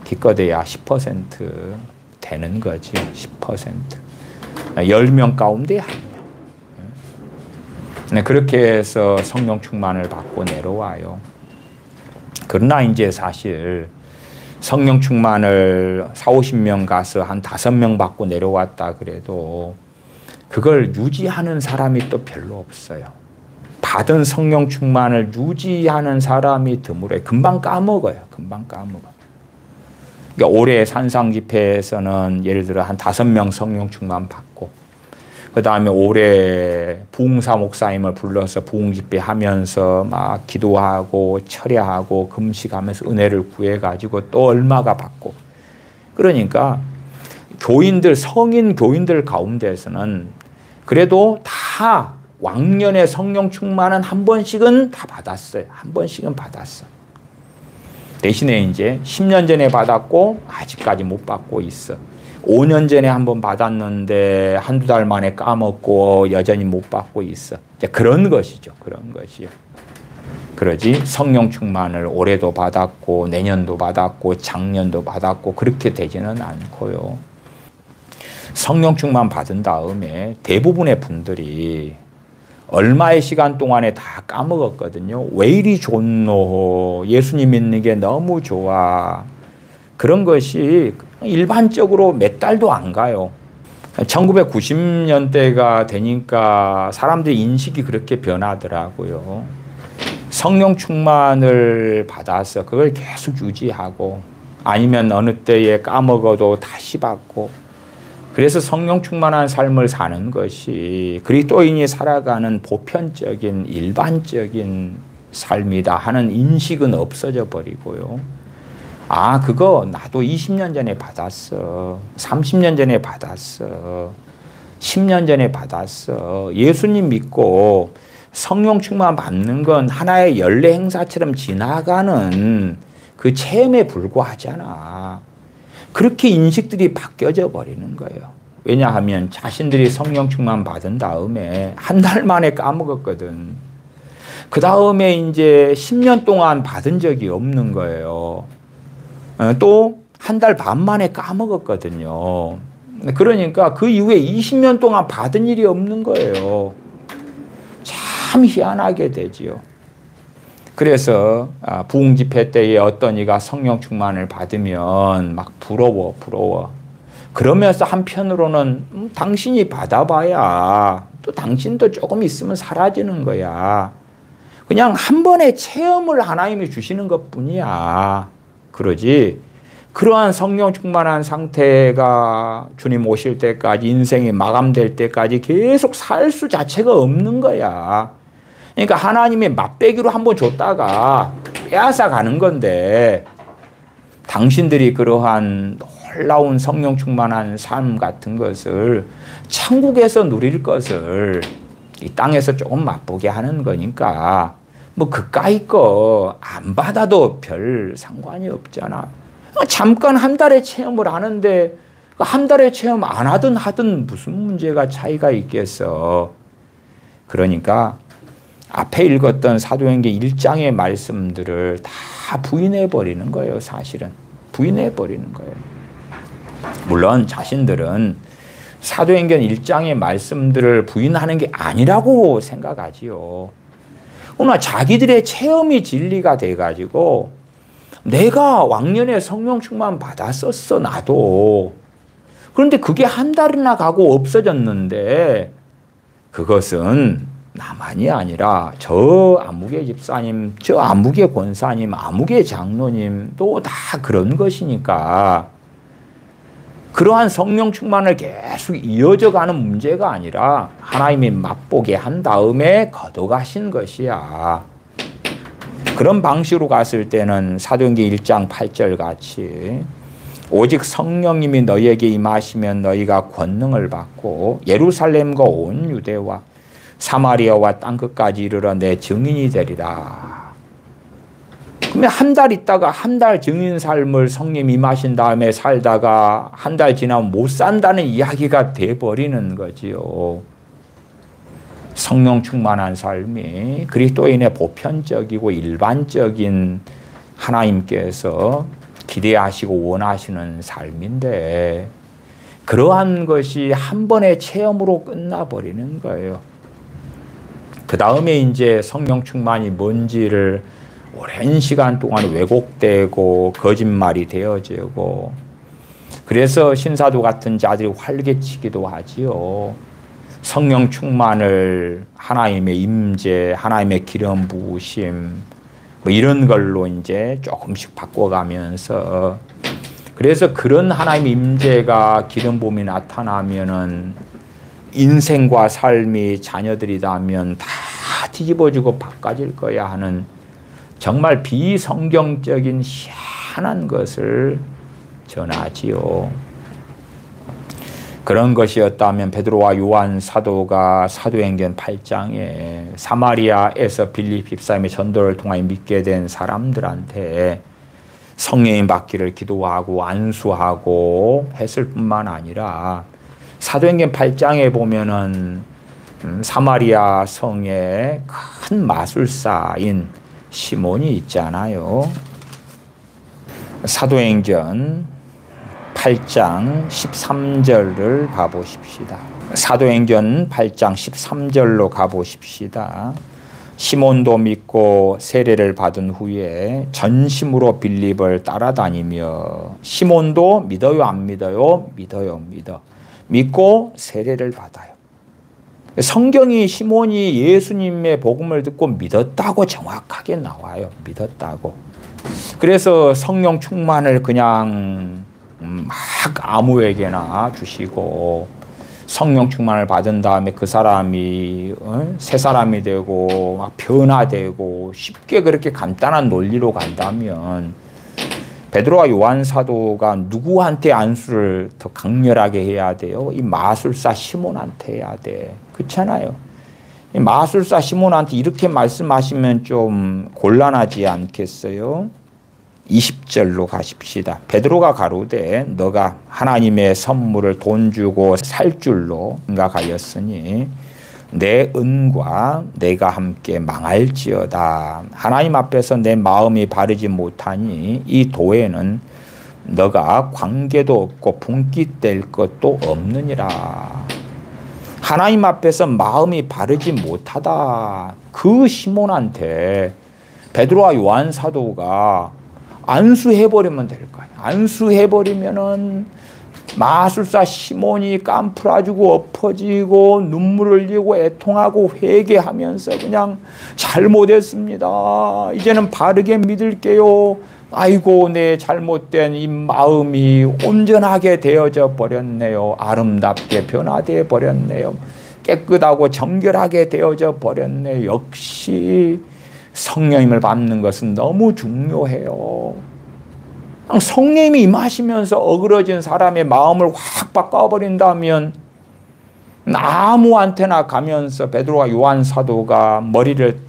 기껏해야 10% 되는 거지. 10%. 10명 가운데 한 명. 그렇게 해서 성령 충만을 받고 내려와요. 그러나 이제 사실 성령 충만을 40-50명 가서 한 5명 받고 내려왔다 그래도 그걸 유지하는 사람이 또 별로 없어요. 받은 성령 충만을 유지하는 사람이 드물어요. 금방 까먹어요. 그러니까 올해 산상 집회에서는 예를 들어 한 5명 성령 충만 받고, 그 다음에 올해 부흥사 목사님을 불러서 부흥 집회 하면서 막 기도하고 철야하고 금식하면서 은혜를 구해가지고 또 얼마가 받고, 그러니까 교인들, 성인 교인들 가운데서는 그래도 다 왕년의 성령 충만은 한 번씩은 다 받았어요. 한 번씩은 받았어. 대신에 이제 10년 전에 받았고 아직까지 못 받고 있어. 5년 전에 한번 받았는데 한두 달 만에 까먹고 여전히 못 받고 있어. 이제 그런 것이죠. 그런 것이요. 그러지 성령 충만을 올해도 받았고 내년도 받았고 작년도 받았고 그렇게 되지는 않고요. 성령 충만 받은 다음에 대부분의 분들이 얼마의 시간 동안에 다 까먹었거든요. 왜 이리 좋노? 예수님 믿는 게 너무 좋아. 그런 것이 일반적으로 몇 달도 안 가요. 1990년대가 되니까 사람들의 인식이 그렇게 변하더라고요. 성령 충만을 받아서 그걸 계속 유지하고 아니면 어느 때에 까먹어도 다시 받고 그래서 성령 충만한 삶을 사는 것이 그리스도인이 살아가는 보편적인 일반적인 삶이다 하는 인식은 없어져 버리고요. 아, 그거 나도 20년 전에 받았어. 30년 전에 받았어. 10년 전에 받았어. 예수님 믿고 성령 충만 받는 건 하나의 연례 행사처럼 지나가는 그 체험에 불과하잖아. 그렇게 인식들이 바뀌어져 버리는 거예요. 왜냐하면 자신들이 성령 충만 받은 다음에 한 달 만에 까먹었거든. 그 다음에 이제 10년 동안 받은 적이 없는 거예요. 또 한 달 반 만에 까먹었거든요. 그러니까 그 이후에 20년 동안 받은 일이 없는 거예요. 참 희한하게 되지요. 그래서 부흥 집회 때에 어떤 이가 성령 충만을 받으면 막 부러워. 그러면서 한편으로는 당신이 받아봐야 또 당신도 조금 있으면 사라지는 거야. 그냥 한 번의 체험을 하나님이 주시는 것뿐이야. 그러지 그러한 성령 충만한 상태가 주님 오실 때까지 인생이 마감될 때까지 계속 살 수 자체가 없는 거야. 그러니까 하나님이 맛배기로 한번 줬다가 빼앗아 가는 건데 당신들이 그러한 놀라운 성령 충만한 삶 같은 것을 천국에서 누릴 것을 이 땅에서 조금 맛보게 하는 거니까 뭐 그까이 거 안 받아도 별 상관이 없잖아. 잠깐 한 달의 체험을 하는데 한 달의 체험 안 하든 무슨 문제가 차이가 있겠어. 그러니까 앞에 읽었던 사도행전 1장의 말씀들을 다 부인해버리는 거예요. 사실은 부인해버리는 거예요. 물론 자신들은 사도행전 1장의 말씀들을 부인하는 게 아니라고 생각하지요. 그러나 자기들의 체험이 진리가 돼가지고 내가 왕년에 성령 충만 받았었어 나도. 그런데 그게 한 달이나 가고 없어졌는데 그것은 나만이 아니라 저 아무개 집사님, 저 아무개 권사님, 아무개 장로님도 다 그런 것이니까 그러한 성령 충만을 계속 이어져가는 문제가 아니라 하나님이 맛보게 한 다음에 거둬가신 것이야. 그런 방식으로 갔을 때는 사도행전 1장 8절 같이 오직 성령님이 너희에게 임하시면 너희가 권능을 받고 예루살렘과 온 유대와 사마리아와 땅끝까지 이르러 내 증인이 되리라. 그러면 한 달 있다가 한 달 증인 삶을 성령 임하신 다음에 살다가 한 달 지나면 못 산다는 이야기가 돼버리는 거지요. 성령 충만한 삶이 그리스도인의 보편적이고 일반적인 하나님께서 기대하시고 원하시는 삶인데 그러한 것이 한 번의 체험으로 끝나버리는 거예요. 그 다음에 이제 성령 충만이 뭔지를 오랜 시간 동안 왜곡되고 거짓말이 되어지고 그래서 신사도 같은 자들이 활개치기도 하지요. 성령 충만을 하나님의 임재, 하나님의 기름 부으심 뭐 이런 걸로 이제 조금씩 바꿔가면서 그래서 그런 하나님의 임재가 기름 부음이 나타나면은 인생과 삶이 자녀들이라면 다 뒤집어지고 바꿔질 거야 하는 정말 비성경적인 희한한 것을 전하지요. 그런 것이었다면 베드로와 요한 사도가 사도행전 8장에 사마리아에서 빌립 집사님의 전도를 통하여 믿게 된 사람들한테 성령님 받기를 기도하고 안수하고 했을 뿐만 아니라 사도행전 8장에 보면은 사마리아 성에 큰 마술사인 시몬이 있잖아요. 사도행전 8장 13절을 가보십시다. 사도행전 8장 13절로 가보십시다. 시몬도 믿고 세례를 받은 후에 전심으로 빌립을 따라다니며 시몬도 믿어요 안 믿어요? 믿어요 믿어. 믿고 세례를 받아요. 성경이 시몬이 예수님의 복음을 듣고 믿었다고 정확하게 나와요. 믿었다고. 그래서 성령 충만을 그냥 막 아무에게나 주시고 성령 충만을 받은 다음에 그 사람이 새 사람이 되고 막 변화되고 쉽게 그렇게 간단한 논리로 간다면 베드로와 요한 사도가 누구한테 안수를 더 강렬하게 해야 돼요? 이 마술사 시몬한테 해야 돼. 그렇잖아요. 이 마술사 시몬한테 이렇게 말씀하시면 좀 곤란하지 않겠어요? 20절로 가십시다. 베드로가 가로되 너가 하나님의 선물을 돈 주고 살 줄로 생각하였으니 내 은과 내가 함께 망할지어다. 하나님 앞에서 내 마음이 바르지 못하니 이 도에는 너가 관계도 없고 분깃될 것도 없느니라. 하나님 앞에서 마음이 바르지 못하다. 그 시몬한테 베드로와 요한 사도가 안수해버리면 될 거예요. 안수해버리면은 마술사 시몬이 깜풀어지고 엎어지고 눈물을 흘리고 애통하고 회개하면서 그냥 잘못했습니다. 이제는 바르게 믿을게요. 아이고 내 잘못된 이 마음이 온전하게 되어져 버렸네요. 아름답게 변화되어 버렸네요. 깨끗하고 정결하게 되어져 버렸네요. 역시 성령님을 받는 것은 너무 중요해요. 성령님이 임하시면서 어그러진 사람의 마음을 확 바꿔버린다면 아무한테나 가면서 베드로와 요한 사도가 머리를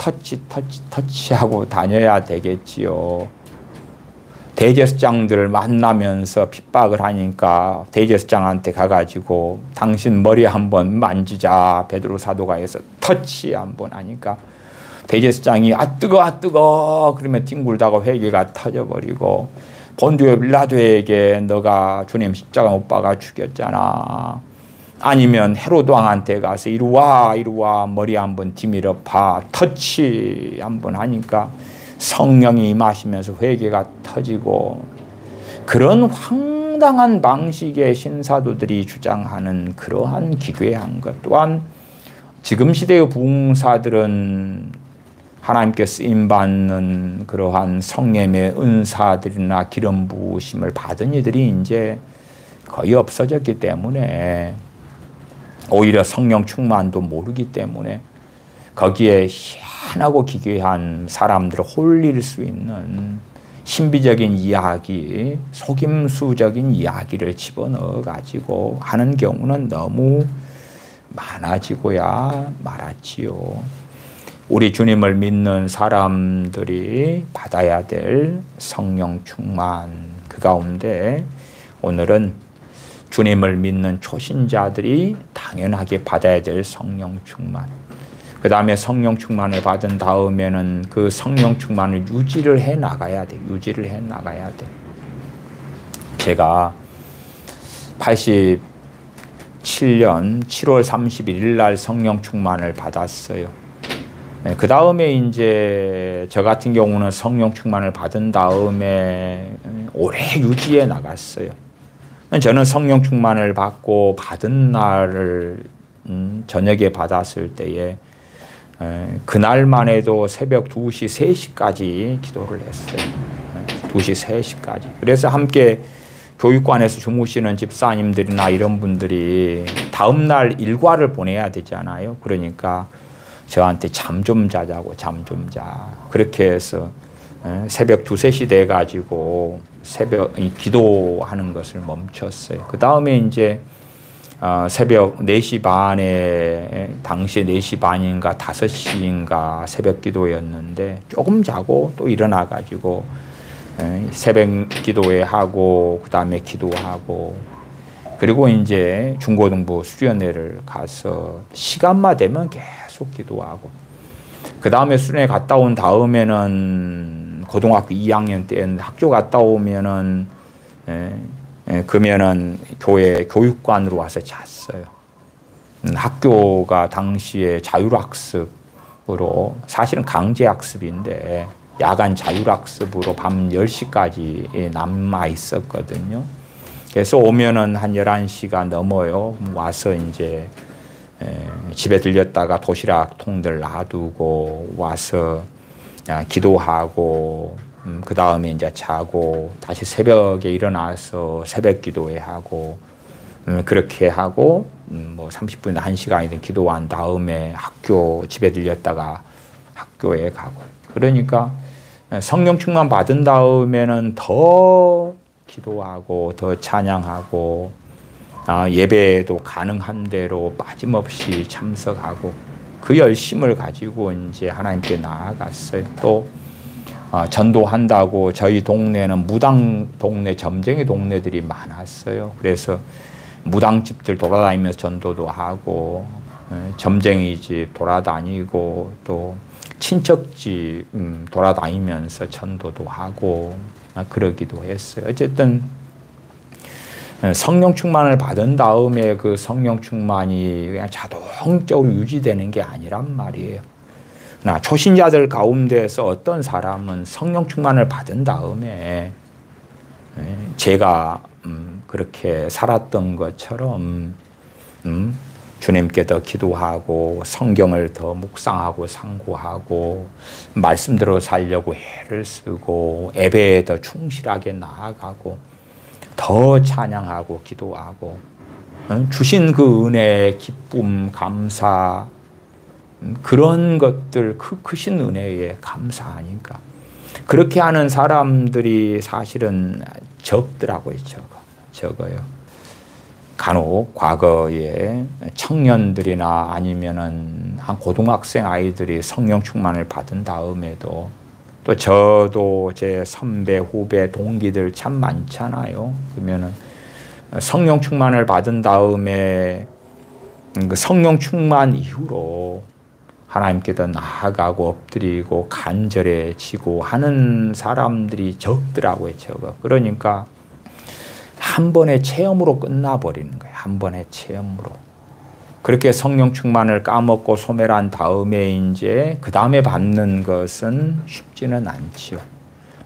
터치하고 다녀야 되겠지요. 대제사장들을 만나면서 핍박을 하니까 대제사장한테 가가지고 당신 머리 한번 만지자. 베드로 사도가 해서 터치 한번 하니까 대제사장이 아 뜨거 그러면 뒹굴다가 회개가 터져버리고 본디오 빌라도에게 너가 주님 십자가 못 박아 죽였잖아. 아니면 헤로드 왕한테 가서 이리 와 머리 한번 디밀어 봐. 터치 한번 하니까 성령이 임하시면서 회개가 터지고 그런 황당한 방식의 신사도들이 주장하는 그러한 기괴한 것 또한 지금 시대의 부흥사들은 하나님께 쓰임받는 그러한 성령의 은사들이나 기름 부으심을 받은 이들이 이제 거의 없어졌기 때문에 오히려 성령 충만도 모르기 때문에 거기에 희한하고 기괴한 사람들을 홀릴 수 있는 신비적인 이야기, 속임수적인 이야기를 집어넣어 가지고 하는 경우는 너무 많아지고야 말았지요. 우리 주님을 믿는 사람들이 받아야 될 성령 충만 그 가운데 오늘은 주님을 믿는 초신자들이 당연하게 받아야 될 성령 충만 그 다음에 성령 충만을 받은 다음에는 그 성령 충만을 유지를 해 나가야 돼. 유지를 해 나가야 돼. 제가 87년 7월 31일 날 성령 충만을 받았어요. 그 다음에 이제 저 같은 경우는 성령 충만을 받은 다음에 오래 유지해 나갔어요. 저는 성령 충만을 받고 받은 날을 저녁에 받았을 때에 그날만 해도 새벽 2시, 3시까지 기도를 했어요. 2시, 3시까지. 그래서 함께 교육관에서 주무시는 집사님들이나 이런 분들이 다음날 일과를 보내야 되잖아요. 그러니까 저한테 잠 좀 자자고 잠 좀 자. 그렇게 해서 새벽 2, 3시 돼가지고 기도하는 것을 멈췄어요. 그 다음에 이제 새벽 4시 반에, 당시에 4시 반인가 5시인가 새벽 기도였는데 조금 자고 또 일어나가지고 새벽 기도회 하고, 그 다음에 기도하고, 그리고 이제 중고등부 수련회를 가서 시간만 되면 계속 기도하고, 그 다음에 수련회 갔다 온 다음에는 고등학교 2학년 때는 학교 갔다 오면은 그러면은 교회 교육관으로 와서 잤어요. 학교가 당시에 자율학습으로, 사실은 강제학습인데 야간 자율학습으로 밤 10시까지 남아 있었거든요. 그래서 오면은 한 11시가 넘어요. 와서 이제 집에 들렸다가 도시락 통들 놔두고 와서 기도하고, 그 다음에 이제 자고, 다시 새벽에 일어나서 새벽 기도회 하고, 그렇게 하고, 뭐 30분이나 1시간이든 기도한 다음에 집에 들렸다가 학교에 가고. 그러니까 성령 충만 받은 다음에는 더 기도하고, 더 찬양하고, 예배도 가능한 대로 빠짐없이 참석하고, 그 열심을 가지고 이제 하나님께 나아갔어요. 또 전도한다고 저희 동네는 무당 동네, 점쟁이 동네들이 많았어요. 그래서 무당집들 돌아다니면서 전도도 하고, 점쟁이 집 돌아다니고, 또 친척집 돌아다니면서 전도도 하고 그러기도 했어요. 어쨌든 성령 충만을 받은 다음에 그 성령 충만이 그냥 자동적으로 유지되는 게 아니란 말이에요. 초신자들 가운데서 어떤 사람은 성령 충만을 받은 다음에 제가 그렇게 살았던 것처럼 주님께 더 기도하고, 성경을 더 묵상하고 상고하고, 말씀대로 살려고 애를 쓰고, 예배에 더 충실하게 나아가고, 더 찬양하고 기도하고, 주신 그 은혜의 기쁨, 감사, 그런 것들, 그 크신 은혜에 감사하니까 그렇게 하는 사람들이 사실은 적더라고요. 적어요. 간혹 과거에 청년들이나 아니면은 한 고등학생 아이들이 성령 충만을 받은 다음에도, 또 저도 제 선배, 후배, 동기들 참 많잖아요. 그러면은 성령 충만을 받은 다음에 그 성령 충만 이후로 하나님께 더 나아가고 엎드리고 간절해지고 하는 사람들이 적더라고요. 적어. 그러니까 한 번의 체험으로 끝나버리는 거예요. 한 번의 체험으로. 그렇게 성령 충만을 까먹고 소멸한 다음에 이제 그 다음에 받는 것은 쉽지는 않지요.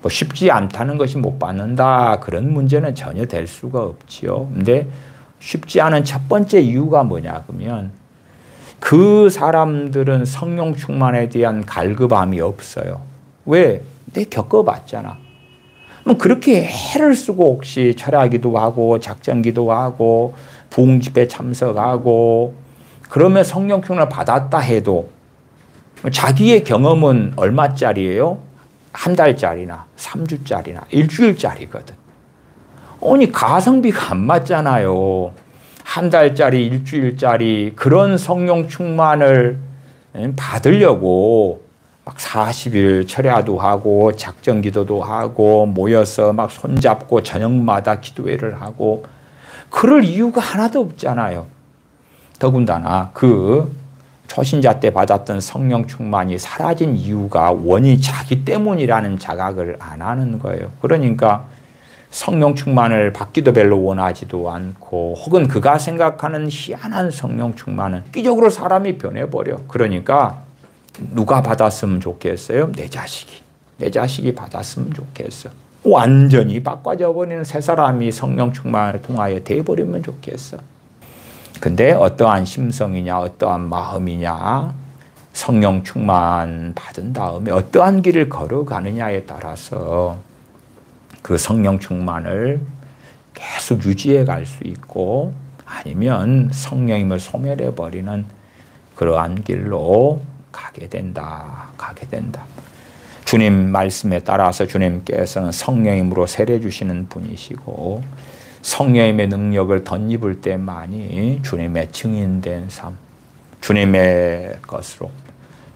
뭐 쉽지 않다는 것이 못 받는다, 그런 문제는 전혀 될 수가 없지요. 근데 쉽지 않은 첫 번째 이유가 뭐냐 그러면, 그 사람들은 성령 충만에 대한 갈급함이 없어요. 왜? 내 겪어봤잖아. 그렇게 애를 쓰고 혹시 철야기도 하고 작전기도 하고 부흥집회 참석하고 그러면 성령 충만을 받았다 해도 자기의 경험은 얼마짜리예요? 한 달짜리나 3주짜리나 일주일짜리거든. 아니 가성비가 안 맞잖아요. 한 달짜리, 일주일짜리 그런 성령 충만을 받으려고 막 40일 철야도 하고 작전 기도도 하고 모여서 막 손잡고 저녁마다 기도회를 하고 그럴 이유가 하나도 없잖아요. 더군다나 그 초신자 때 받았던 성령 충만이 사라진 이유가 원인이 자기 때문이라는 자각을 안 하는 거예요. 그러니까 성령 충만을 받기도 별로 원하지도 않고, 혹은 그가 생각하는 희한한 성령 충만은 기적으로 사람이 변해버려. 그러니까 누가 받았으면 좋겠어요? 내 자식이 받았으면 좋겠어. 완전히 바꿔져 버리는 새 사람이 성령 충만을 통하여 돼버리면 좋겠어. 근데 어떠한 심성이냐, 어떠한 마음이냐, 성령 충만 받은 다음에 어떠한 길을 걸어가느냐에 따라서 그 성령 충만을 계속 유지해 갈 수 있고, 아니면 성령님을 소멸해 버리는 그러한 길로 가게 된다. 주님 말씀에 따라서 주님께서는 성령님으로 세례 주시는 분이시고, 성령님의 능력을 덧입을 때만이 주님의 증인된 삶, 주님의 것으로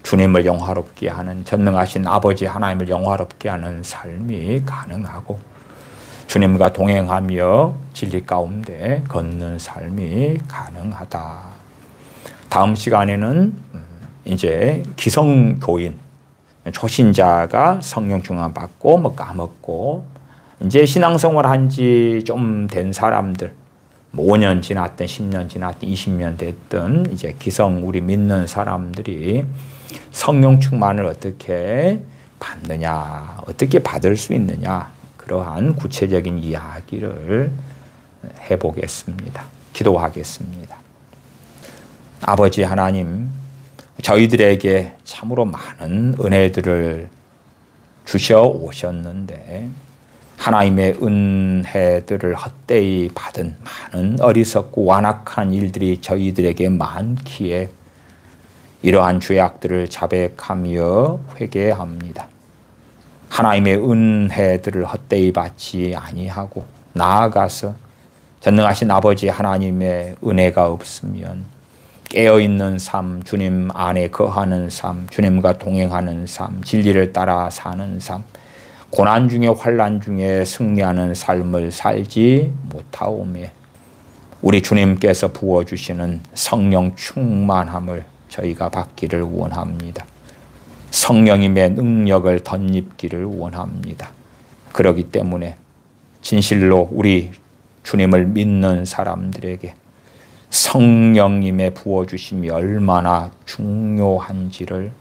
주님을 영화롭게 하는, 전능하신 아버지 하나님을 영화롭게 하는 삶이 가능하고 주님과 동행하며 진리 가운데 걷는 삶이 가능하다. 다음 시간에는 이제 기성교인, 초신자가 성령 충만 받고 까먹고 이제 신앙생활 한 지 좀 된 사람들, 5년 지났든 10년 지났든 20년 됐든 이제 기성 우리 믿는 사람들이 성령 충만을 어떻게 받느냐, 어떻게 받을 수 있느냐, 그러한 구체적인 이야기를 해보겠습니다. 기도하겠습니다. 아버지 하나님, 저희들에게 참으로 많은 은혜들을 주셔 오셨는데 하나님의 은혜들을 헛되이 받은 많은 어리석고 완악한 일들이 저희들에게 많기에 이러한 죄악들을 자백하며 회개합니다. 하나님의 은혜들을 헛되이 받지 아니하고 나아가서 전능하신 아버지 하나님의 은혜가 없으면 깨어있는 삶, 주님 안에 거하는 삶, 주님과 동행하는 삶, 진리를 따라 사는 삶, 고난 중에 환난 중에 승리하는 삶을 살지 못하오매 우리 주님께서 부어주시는 성령 충만함을 저희가 받기를 원합니다. 성령님의 능력을 덧입기를 원합니다. 그렇기 때문에 진실로 우리 주님을 믿는 사람들에게 성령님의 부어주심이 얼마나 중요한지를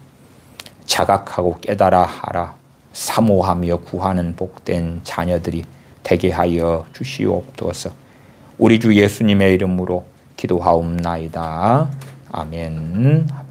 자각하고 깨달아 하라. 사모하며 구하는 복된 자녀들이 되게 하여 주시옵소서. 우리 주 예수님의 이름으로 기도하옵나이다. 아멘.